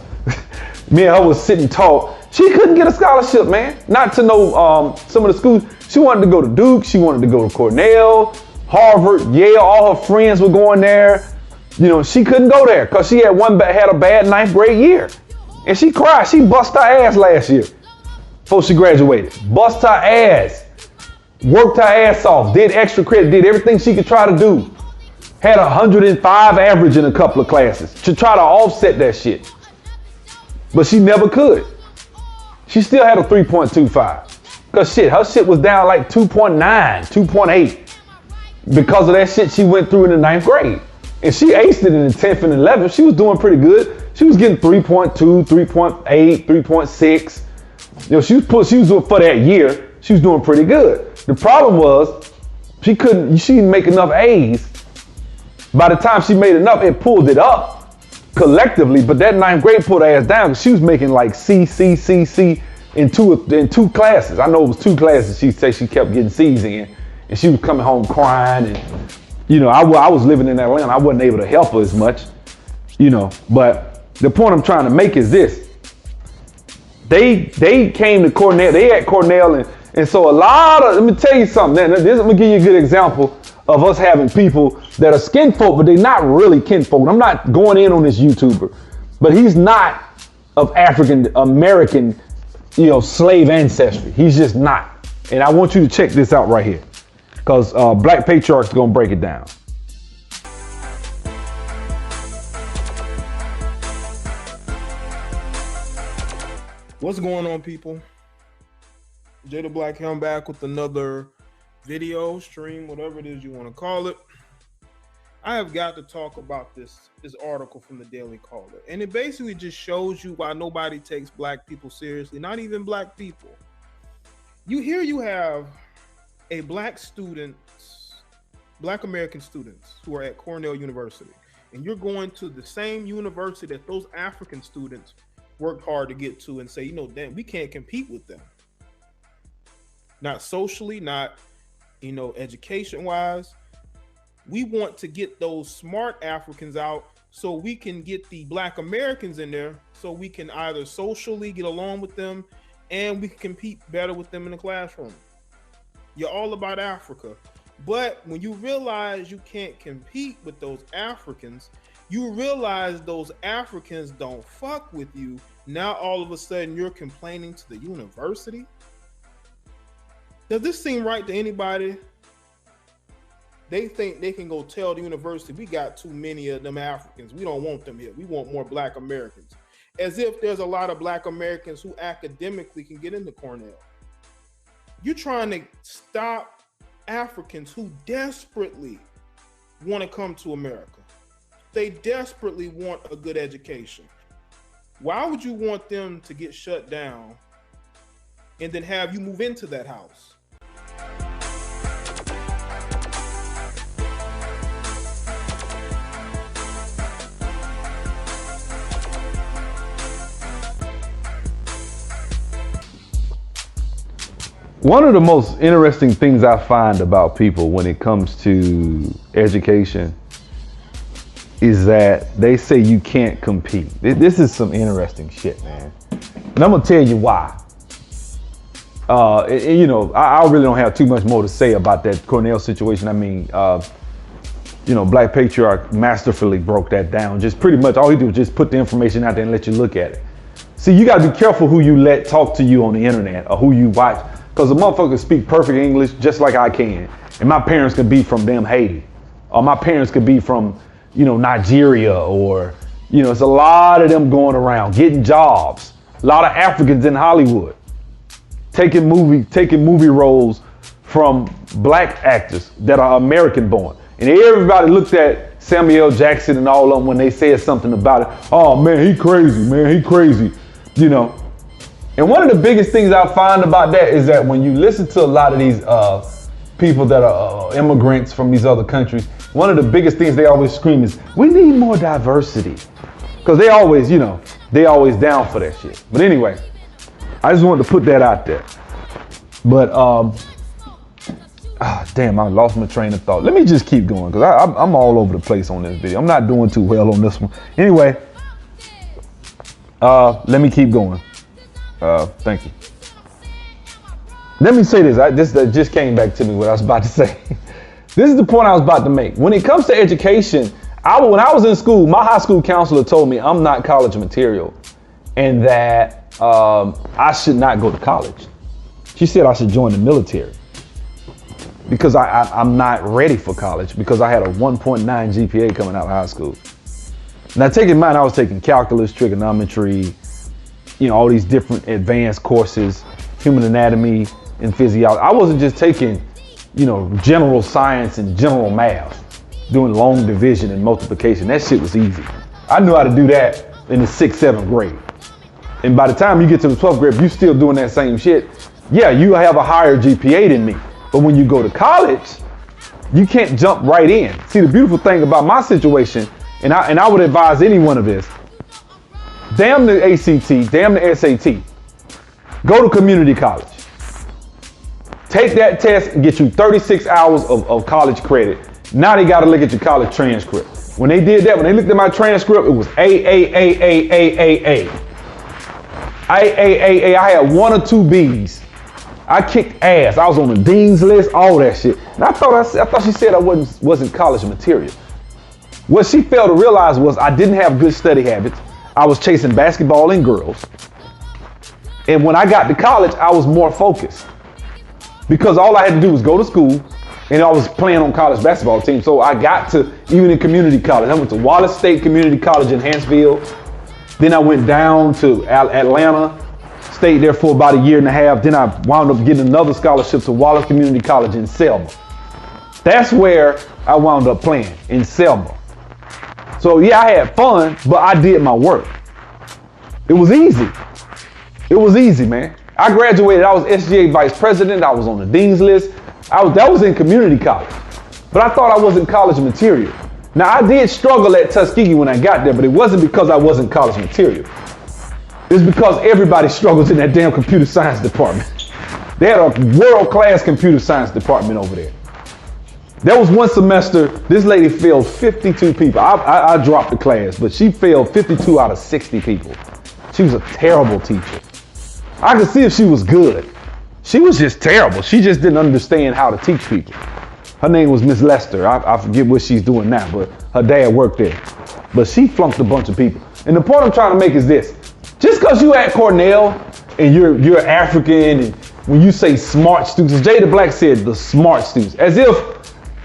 me and her was sitting talk. She couldn't get a scholarship, man. Not to know some of the schools. She wanted to go to Duke. She wanted to go to Cornell, Harvard, Yale. All her friends were going there. You know, she couldn't go there because she had a bad 9th grade year. And she cried. She bust her ass last year before she graduated. Bust her ass. Worked her ass off. Did extra credit. Did everything she could try to do. Had 105 average in a couple of classes to try to offset that shit. But she never could. She still had a 3.25. Because her shit was down like 2.9, 2.8. Because of that shit she went through in the 9th grade. And she aced it in the 10th and 11th. She was doing pretty good. She was getting 3.2, 3.8, 3.6. She was doing for that year. She was doing pretty good. The problem was she didn't make enough A's. By the time she made enough, it pulled it up collectively. But that 9th grade pulled her ass down because she was making like C in two classes. I know it was 2 classes she said she kept getting C's in, and she was coming home crying. And I was living in Atlanta. I wasn't able to help her as much, But the point I'm trying to make is this: they came to Cornell. They at Cornell, and so let me tell you something. Let me give you a good example of us having people that are skinfolk, but they're not really kinfolk. I'm not going in on this YouTuber, but he's not of African American, slave ancestry. He's just not. And I want you to check this out right here, because Black Patriarch's gonna break it down. What's going on, people? Jada Black here, I'm back with another video, stream, whatever it is you want to call it. I have got to talk about this article from the Daily Caller. And it basically just shows you why nobody takes black people seriously, not even black people. You have a black American students who are at Cornell University, and you're going to the same university that those African students worked hard to get to, and say, damn, we can't compete with them. Not socially, not, education wise. We want to get those smart Africans out so we can get the black Americans in there so we can either socially get along with them and we can compete better with them in the classroom. You're all about Africa. But when you realize you can't compete with those Africans, you realize those Africans don't fuck with you. Now all of a sudden you're complaining to the university? Does this seem right to anybody? They think they can go tell the university, we got too many of them Africans. We don't want them here. We want more black Americans. As if there's a lot of black Americans who academically can get into Cornell. You're trying to stop Africans who desperately want to come to America. They desperately want a good education. Why would you want them to get shut down and then have you move into that house? One of the most interesting things I find about people when it comes to education is that they say you can't compete. This is some interesting shit, man. And I'm gonna tell you why. You know, I really don't have too much more to say about that Cornell situation. I mean, you know, Black Patriarch masterfully broke that down. Just pretty much all he did was just put the information out there and let you look at it. See, you gotta be careful who you let talk to you on the internet or who you watch. Because a motherfucker speak perfect English just like I can. And my parents could be from damn Haiti. Or my parents could be from, you know, Nigeria, or, you know, it's a lot of them going around getting jobs. A lot of Africans in Hollywood taking movie roles from black actors that are American born. And everybody looked at Samuel Jackson and all of them when they said something about it. Oh man, he crazy, man, he crazy, you know. And one of the biggest things I find about that is that when you listen to a lot of these people that are immigrants from these other countries, one of the biggest things they always scream is, we need more diversity. Because they always, you know, they always down for that shit. But anyway, I just wanted to put that out there. But, damn, I lost my train of thought. Let me just keep going, because I'm all over the place on this video. I'm not doing too well on this one. Anyway, let me keep going. Thank you. Let me say this. This just came back to me what I was about to say. This is the point I was about to make. When it comes to education, when I was in school, my high school counselor told me I'm not college material and that I should not go to college. She said I should join the military because I'm not ready for college because I had a 1.9 GPA coming out of high school. Now, take in mind, I was taking calculus, trigonometry, you know, all these different advanced courses, human anatomy and physiology. I wasn't just taking, you know, general science and general math, doing long division and multiplication. That shit was easy. I knew how to do that in the 6th, 7th grade. And by the time you get to the 12th grade, you still doing that same shit. Yeah, you have a higher GPA than me. But when you go to college, you can't jump right in. See, the beautiful thing about my situation, and I would advise anyone of this, damn the ACT, damn the SAT. Go to community college. Take that test and get you 36 hours of college credit. Now they got to look at your college transcript. When they did that, when they looked at my transcript, it was A. I had 1 or 2 B's. I kicked ass. I was on the dean's list, all that shit. And I thought she said I wasn't college material. What she failed to realize was I didn't have good study habits. I was chasing basketball and girls. And when I got to college, I was more focused because all I had to do was go to school and I was playing on college basketball team. So I got to, even in community college, I went to Wallace State Community College in Hanceville. Then I went down to Atlanta, stayed there for about 1.5 years. Then I wound up getting another scholarship to Wallace Community College in Selma. That's where I wound up playing, in Selma. So yeah, I had fun, but I did my work. It was easy. It was easy, man. I graduated, I was SGA vice president, I was on the dean's list. That was in community college. But I thought I wasn't college material. Now I did struggle at Tuskegee when I got there, but it wasn't because I wasn't college material. It's because everybody struggles in that damn computer science department. They had a world-class computer science department over there. There was one semester, this lady failed 52 people. I dropped the class, but she failed 52 out of 60 people. She was a terrible teacher. I could see if she was good. She was just terrible. She just didn't understand how to teach people. Her name was Miss Lester. I forget what she's doing now, but her dad worked there. But she flunked a bunch of people. And the point I'm trying to make is this. Just because you at Cornell and you're African, and when you say smart students, as Jada Black said, the smart students, as if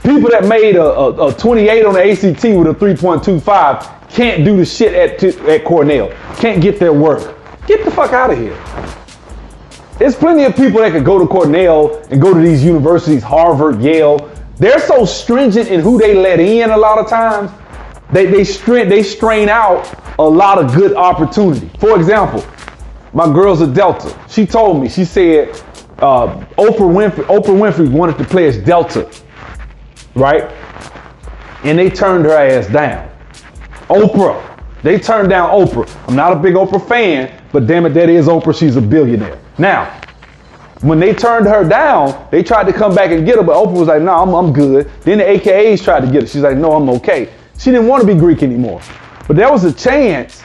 people that made a 28 on the ACT with a 3.25 can't do the shit at Cornell, can't get their work. Get the fuck out of here. There's plenty of people that could go to Cornell and go to these universities, Harvard, Yale. They're so stringent in who they let in a lot of times. They strain out a lot of good opportunity. For example, my girl's a Delta. She told me, she said Oprah Winfrey wanted to play as Delta, right? And they turned her ass down. Oprah. They turned down Oprah. I'm not a big Oprah fan, but damn it, that is Oprah. She's a billionaire. Now, When they turned her down, they tried to come back and get her, but Oprah was like, no, I'm good. Then the AKAs tried to get her. She's like, no, I'm okay. She didn't want to be Greek anymore. But there was a chance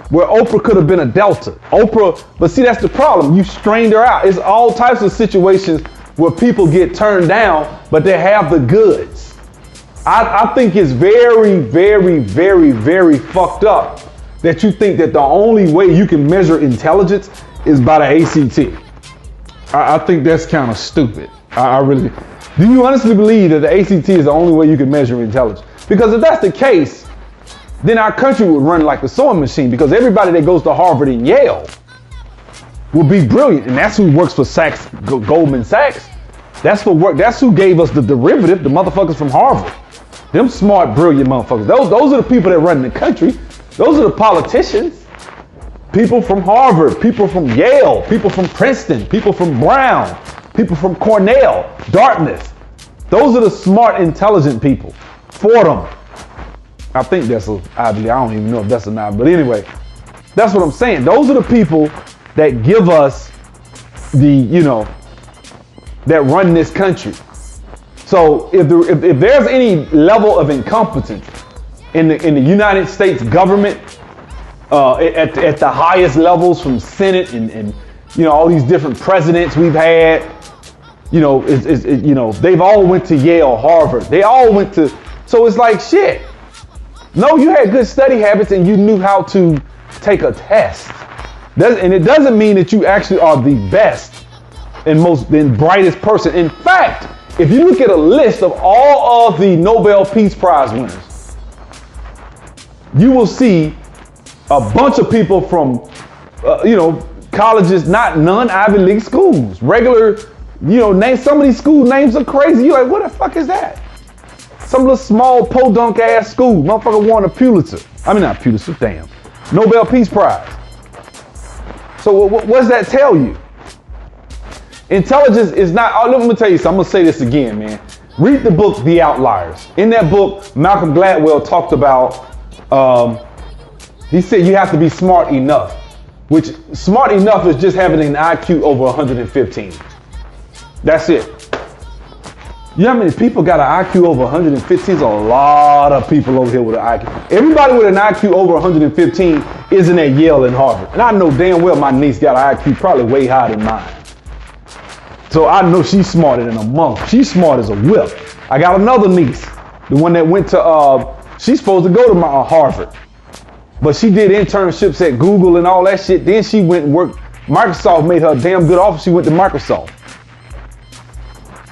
where Oprah could have been a Delta. Oprah, but see, that's the problem. You strained her out. It's all types of situations where people get turned down, but they have the goods. I think it's very, very, very, very fucked up that you think that the only way you can measure intelligence is by the ACT. I think that's kind of stupid. I really, do you honestly believe that the ACT is the only way you can measure intelligence? Because if that's the case, then our country would run like a sewing machine, because everybody that goes to Harvard and Yale will be brilliant. And that's who works for Goldman Sachs. That's who gave us the derivative, the motherfuckers from Harvard. Them smart, brilliant motherfuckers. Those are the people that run the country. Those are the politicians. People from Harvard, people from Yale, people from Princeton, people from Brown, people from Cornell, Dartmouth. Those are the smart, intelligent people. Fordham. I think that's I don't even know if that's an but anyway, that's what I'm saying. Those are the people that give us the, that run this country. So if there's any level of incompetence in the United States government, at the highest levels, from Senate and all these different presidents we've had, they've all went to Yale, Harvard. They all went to, so it's like shit. No, you had good study habits and you knew how to take a test. And it doesn't mean that you actually are the best and brightest person. In fact, if you look at a list of all of the Nobel Peace Prize winners, you will see a bunch of people from, colleges, not non-Ivy League schools. Regular, some of these school names are crazy. You're like, what the fuck is that? Some little small podunk ass school. Motherfucker won a Pulitzer. I mean, not Pulitzer, damn. Nobel Peace Prize. So what does that tell you? Intelligence is not, let me tell you something. I'm going to say this again, man. Read the book, The Outliers. In that book, Malcolm Gladwell talked about, he said you have to be smart enough, which smart enough is just having an IQ over 115. That's it. You know how many people got an IQ over 115? There's a lot of people over here with an IQ. Everybody with an IQ over 115 isn't at Yale and Harvard. And I know damn well my niece got an IQ probably way higher than mine. So I know she's smarter than a monk. She's smart as a whip. I got another niece, the one that went to, she's supposed to go to Harvard. But she did internships at Google and all that shit. Then she went and worked. Microsoft made her a damn good offer. She went to Microsoft.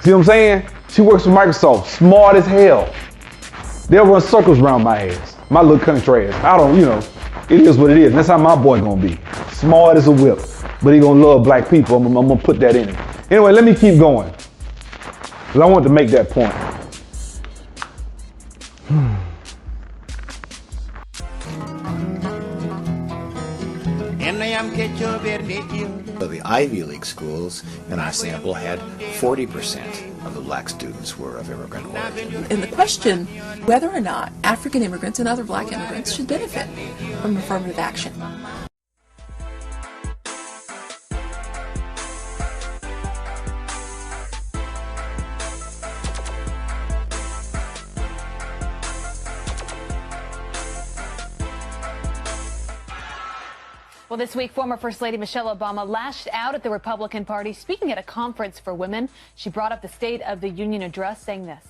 See what I'm saying? She works for Microsoft. Smart as hell. They'll run circles around my ass. My little country ass. I don't, it is what it is. That's how my boy gonna be. Smart as a whip. But he gonna love black people. I'm gonna put that in him. Anyway, let me keep going. Because I want to make that point. The Ivy League schools in our sample had 40% of the black students were of immigrant origin. And the question whether or not African immigrants and other black immigrants should benefit from affirmative action. Well, this week, former First Lady Michelle Obama lashed out at the Republican Party. Speaking at a conference for women, she brought up the State of the Union address, saying this.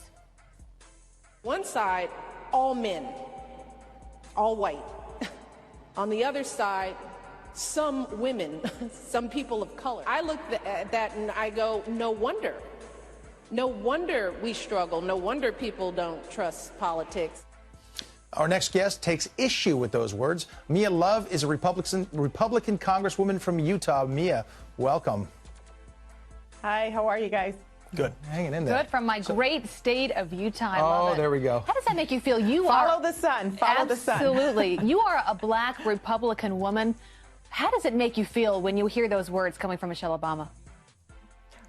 One side, all men, all white. On the other side, some women, some people of color. I look at that and I go, no wonder. No wonder we struggle. No wonder people don't trust politics. Our next guest takes issue with those words. Mia Love is a Republican Congresswoman from Utah. Mia, welcome. Hi, how are you guys? Good. Hanging in there. Good, from my great state of Utah. I love it. There we go. How does that make you feel? Follow the sun. Follow the sun. Absolutely. You are a black Republican woman. How does it make you feel when you hear those words coming from Michelle Obama?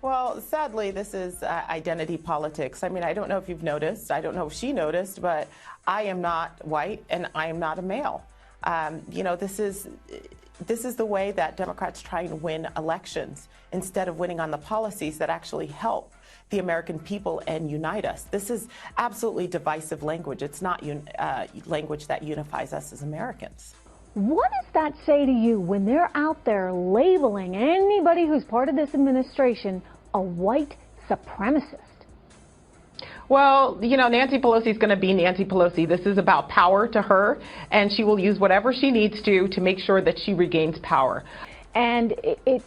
Well, sadly, this is identity politics. I mean, I don't know if you've noticed. I don't know if she noticed, but I am not white and I am not a male. This is this is the way that Democrats try and win elections instead of winning on the policies that actually help the American people and unite us. This is absolutely divisive language. It's not language that unifies us as Americans. What does that say to you when they're out there labeling anybody who's part of this administration a white supremacist? Well, you know, Nancy Pelosi is going to be Nancy Pelosi. This is about power to her, and she will use whatever she needs to make sure that she regains power. And it's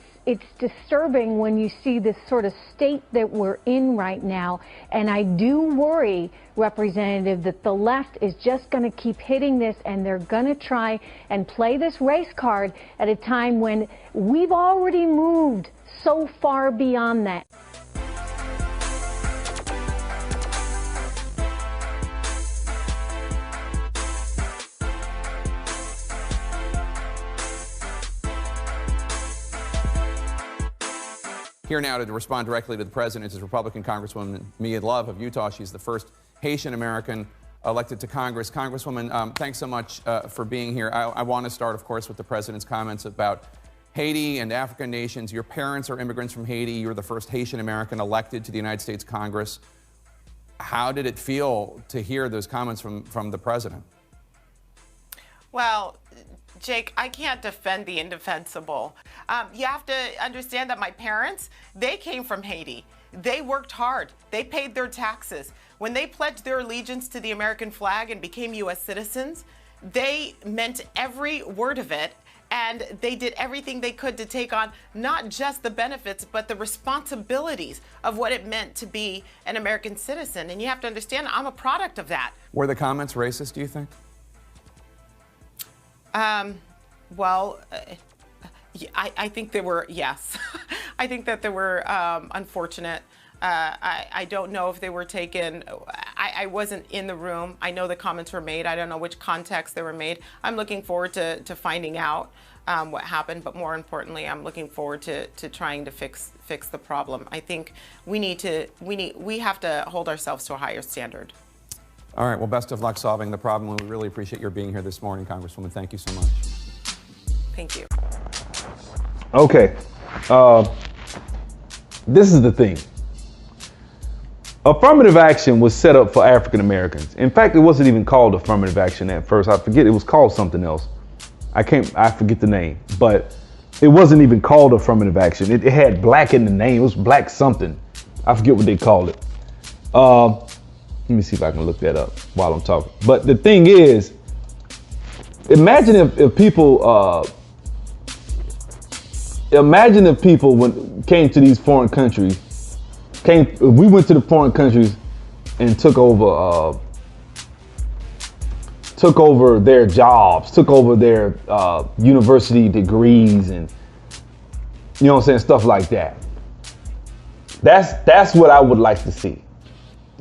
disturbing when you see this sort of state that we're in right now. And I do worry, Representative, that the left is just going to keep hitting this, and they're going to try and play this race card at a time when we've already moved so far beyond that. Here now to respond directly to the president is Republican Congresswoman Mia Love of Utah. She's the first Haitian American elected to Congress. Congresswoman, thanks so much for being here. I want to start, of course, with the president's comments about Haiti and African nations. Your parents are immigrants from Haiti. You were the first Haitian American elected to the United States Congress. How did it feel to hear those comments from the president? Well, Jake, I can't defend the indefensible. You have to understand that my parents, they came from Haiti. They worked hard. They paid their taxes. When they pledged their allegiance to the American flag and became U.S. citizens, they meant every word of it, and they did everything they could to take on not just the benefits, but the responsibilities of what it meant to be an American citizen. And you have to understand, I'm a product of that. Were the comments racist, do you think? Well, I think there were, yes. I think that there were unfortunate. I don't know if they were taken. I wasn't in the room. I know the comments were made. I don't know which context they were made. I'm looking forward to finding out what happened, but more importantly, I'm looking forward to trying to fix the problem. I think we have to hold ourselves to a higher standard. All right, well, best of luck solving the problem. We really appreciate your being here this morning, Congresswoman. Thank you so much. Thank you. Okay. This is the thing. Affirmative action was set up for African Americans. In fact, it wasn't even called affirmative action at first. I forget, it was called something else. I forget the name, but it wasn't even called affirmative action. It had black in the name. It was black something. I forget what they called it. Let me see if I can look that up while I'm talking. But the thing is, imagine if people came to these foreign countries, we went to the foreign countries and took over their jobs, took over their university degrees, and you know what I'm saying, stuff like that. That's what I would like to see. You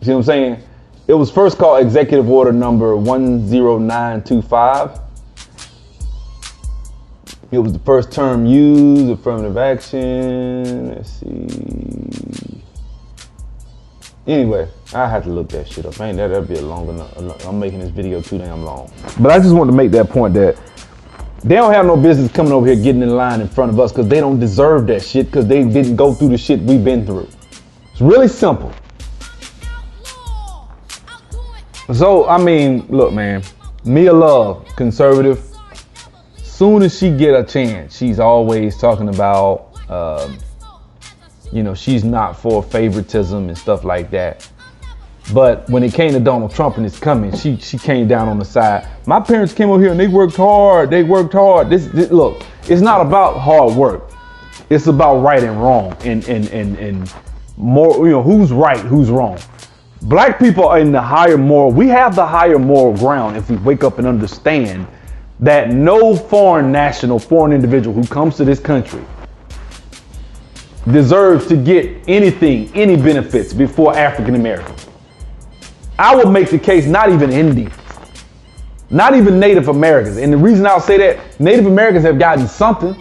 see what I'm saying? It was first called Executive Order number 10925. It was the first term used, affirmative action. Let's see. Anyway, I had to look that shit up. Man, that'd be a long enough. I'm making this video too damn long. But I just wanted to make that point that they don't have no business coming over here getting in line in front of us because they don't deserve that shit because they didn't go through the shit we've been through. It's really simple. So, I mean, look, man, Mia Love, conservative. Soon as she get a chance, she's always talking about, she's not for favoritism and stuff like that. But when it came to Donald Trump and his coming, she came down on the side. My parents came over here and they worked hard. This look, it's not about hard work. It's about right and wrong and more, who's right, who's wrong. Black people are in the higher moral. We have the higher moral ground if we wake up and understand that no foreign individual who comes to this country deserves to get anything, any benefits before African Americans. I would make the case not even Indians, not even Native Americans. And the reason I'll say that, Native Americans have gotten something.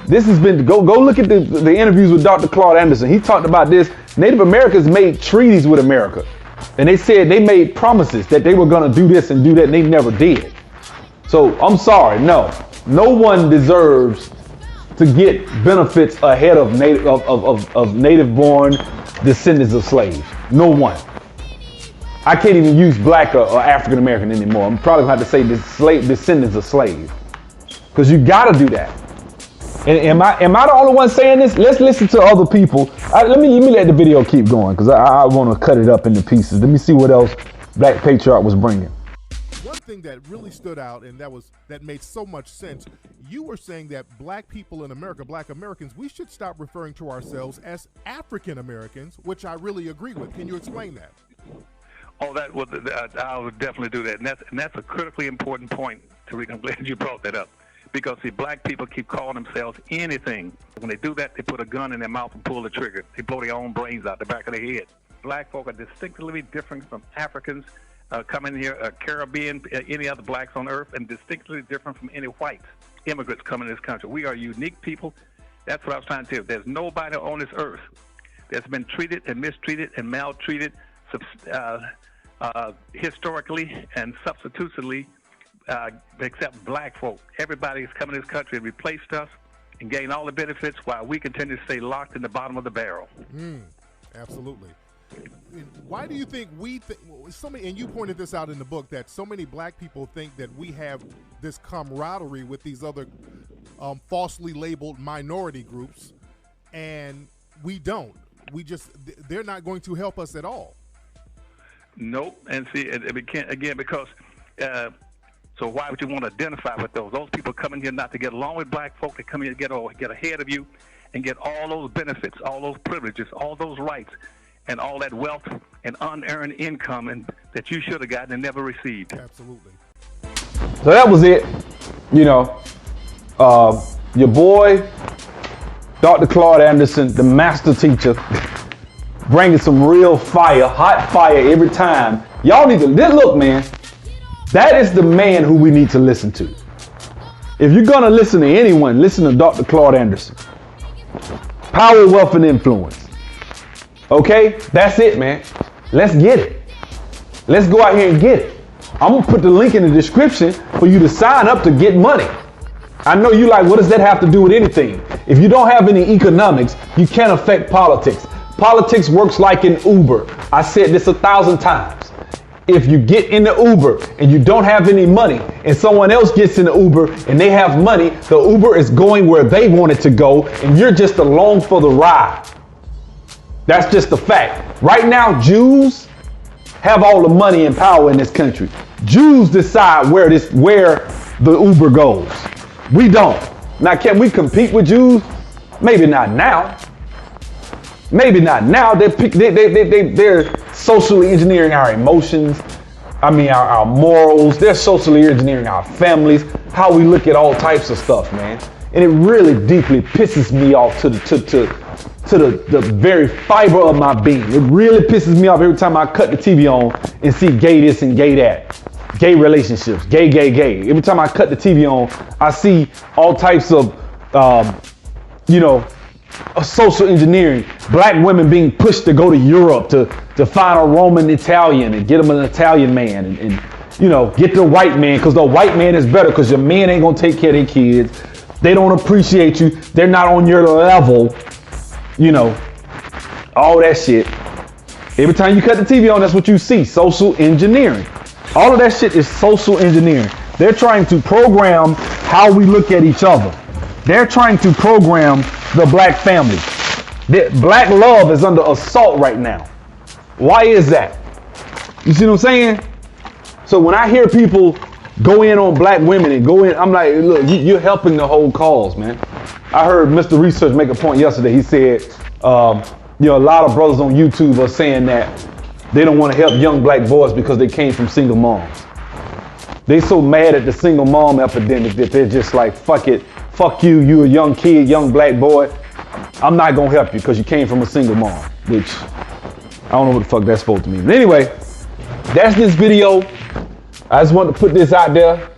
This has been, go look at the interviews with Dr. Claude Anderson. He talked about this. Native Americans made treaties with America. And they said they made promises that they were going to do this and do that, and they never did. So I'm sorry, no. No one deserves to get benefits ahead of native-born descendants of slaves. No one. I can't even use black or African American anymore. I'm probably going to have to say descendants of slaves, because you got to do that. And am I the only one saying this? Let's listen to other people. Let me let the video keep going, because I want to cut it up into pieces. Let me see what else Black Patriot was bringing. One thing that really stood out, and that made so much sense, you were saying that black people in America, black Americans, we should stop referring to ourselves as African Americans, which I really agree with. Can you explain that? Oh, I would definitely do that, and that's a critically important point, Tariq. I'm glad you brought that up, because see, black people keep calling themselves anything. When they do that, they put a gun in their mouth and pull the trigger. They blow their own brains out the back of their head. Black folk are distinctly different from Africans coming here, Caribbean, any other blacks on earth, and distinctly different from any whites immigrants coming to this country. We are unique people. That's what I was trying to tell you. There's nobody on this earth that's been treated and mistreated and maltreated historically and substitutionally, except black folk. Everybody has come in this country and replaced us and gained all the benefits, while we continue to stay locked in the bottom of the barrel. Absolutely. Why do you think and you pointed this out in the book, that so many black people think that we have this camaraderie with these other falsely labeled minority groups, and we don't. They're not going to help us at all. Nope. And see, again, because so why would you want to identify with those? Those people come in here not to get along with black folk. They come here to get ahead of you and get all those benefits, all those privileges, all those rights, and all that wealth and unearned income that you should have gotten and never received. Absolutely. So that was it. You know, your boy, Dr. Claude Anderson, the master teacher, bringing some real fire, hot fire every time. Y'all need to look, man. That is the man who we need to listen to. If you're gonna listen to anyone, listen to Dr. Claude Anderson. Power, wealth, and influence. Okay, that's it, man. Let's get it. Let's go out here and get it. I'm gonna put the link in the description for you to sign up to get money. I know you like, what does that have to do with anything? If you don't have any economics, you can't affect politics. Politics works like an Uber. I said this 1,000 times. If you get in the Uber and you don't have any money, and someone else gets in the Uber and they have money, the Uber is going where they want it to go, and you're just along for the ride. That's just a fact. Right now, Jews have all the money and power in this country. Jews decide where the Uber goes. We don't. Now, can we compete with Jews? Maybe not now. Maybe not now. They're socially engineering our emotions. Our morals. They're socially engineering our families. How we look at all types of stuff, man. And it really deeply pisses me off to the very fiber of my being. It really pisses me off every time I cut the TV on and see gay this and gay that. Gay relationships, gay. Every time I cut the TV on, I see all types of, social engineering. Black women being pushed to go to Europe to find a Roman Italian and get them an Italian man and get the white man, because the white man is better, because your man ain't gonna take care of their kids. They don't appreciate you. They're not on your level. All that shit. Every time you cut the TV on, that's what you see. Social engineering. All of that shit is social engineering. They're trying to program how we look at each other. They're trying to program the black family. Black love is under assault right now. Why is that? You see what I'm saying? So when I hear people go in on black women and go in, I'm like, look, you're helping the whole cause, man. I heard Mr. Research make a point yesterday. He said, a lot of brothers on YouTube are saying that they don't want to help young black boys because they came from single moms. They so mad at the single mom epidemic that they're just like, fuck it. Fuck you. You a young kid, young black boy. I'm not going to help you because you came from a single mom, which I don't know what the fuck that's supposed to mean. But anyway, that's this video. I just wanted to put this out there.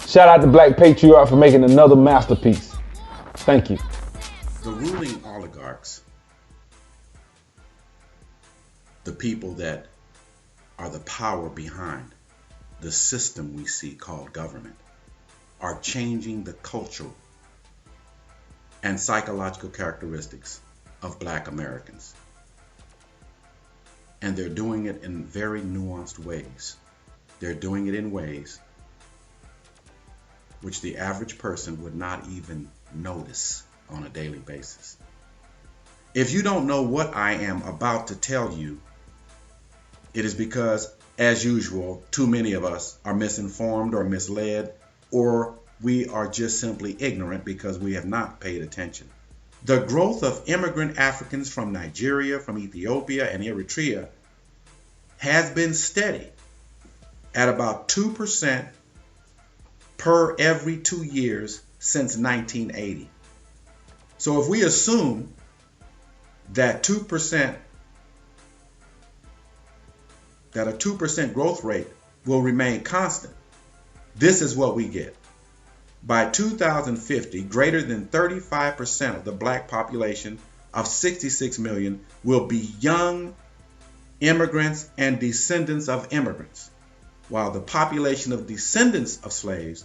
Shout out to Black Patriot for making another masterpiece. Thank you. The ruling oligarchs, the people that are the power behind the system we see called government, are changing the cultural and psychological characteristics of Black Americans. And they're doing it in very nuanced ways. They're doing it in ways which the average person would not even notice on a daily basis. If you don't know what I am about to tell you, it is because, as usual, too many of us are misinformed or misled, or we are just simply ignorant because we have not paid attention. The growth of immigrant Africans from Nigeria, from Ethiopia, and Eritrea has been steady at about 2% per every 2 years since 1980. So if we assume that 2%, that a 2% growth rate will remain constant, this is what we get. By 2050, greater than 35% of the Black population of 66 million will be young immigrants and descendants of immigrants, while the population of descendants of slaves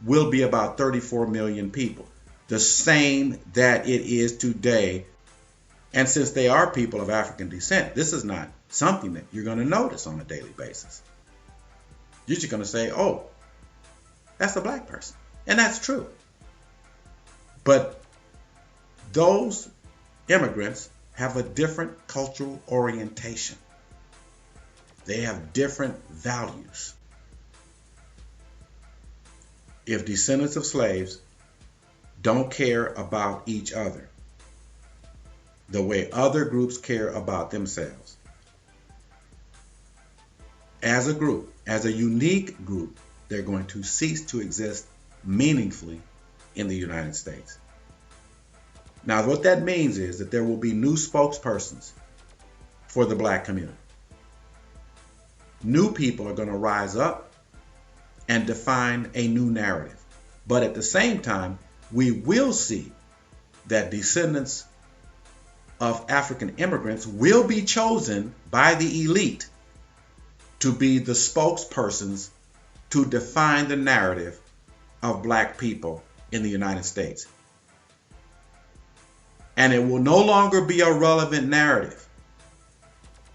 will be about 34 million people, the same that it is today. And since they are people of African descent, this is not something that you're going to notice on a daily basis. You're just going to say, oh, that's a Black person. And that's true. But those immigrants have a different cultural orientation. They have different values. If descendants of slaves don't care about each other the way other groups care about themselves, as a group, as a unique group, they're going to cease to exist meaningfully in the United States. Now, what that means is that there will be new spokespersons for the Black community. New people are going to rise up and define a new narrative. But at the same time, we will see that descendants of African immigrants will be chosen by the elite to be the spokespersons to define the narrative of Black people in the United States. And it will no longer be a relevant narrative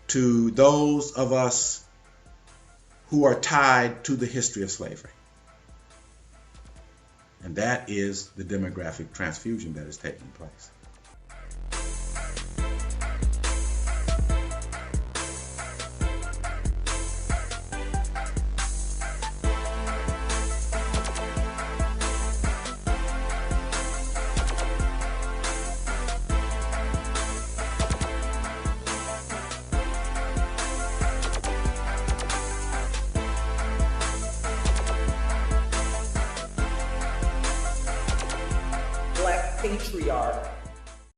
to those of us who are tied to the history of slavery. And that is the demographic transfusion that is taking place. Black patriarch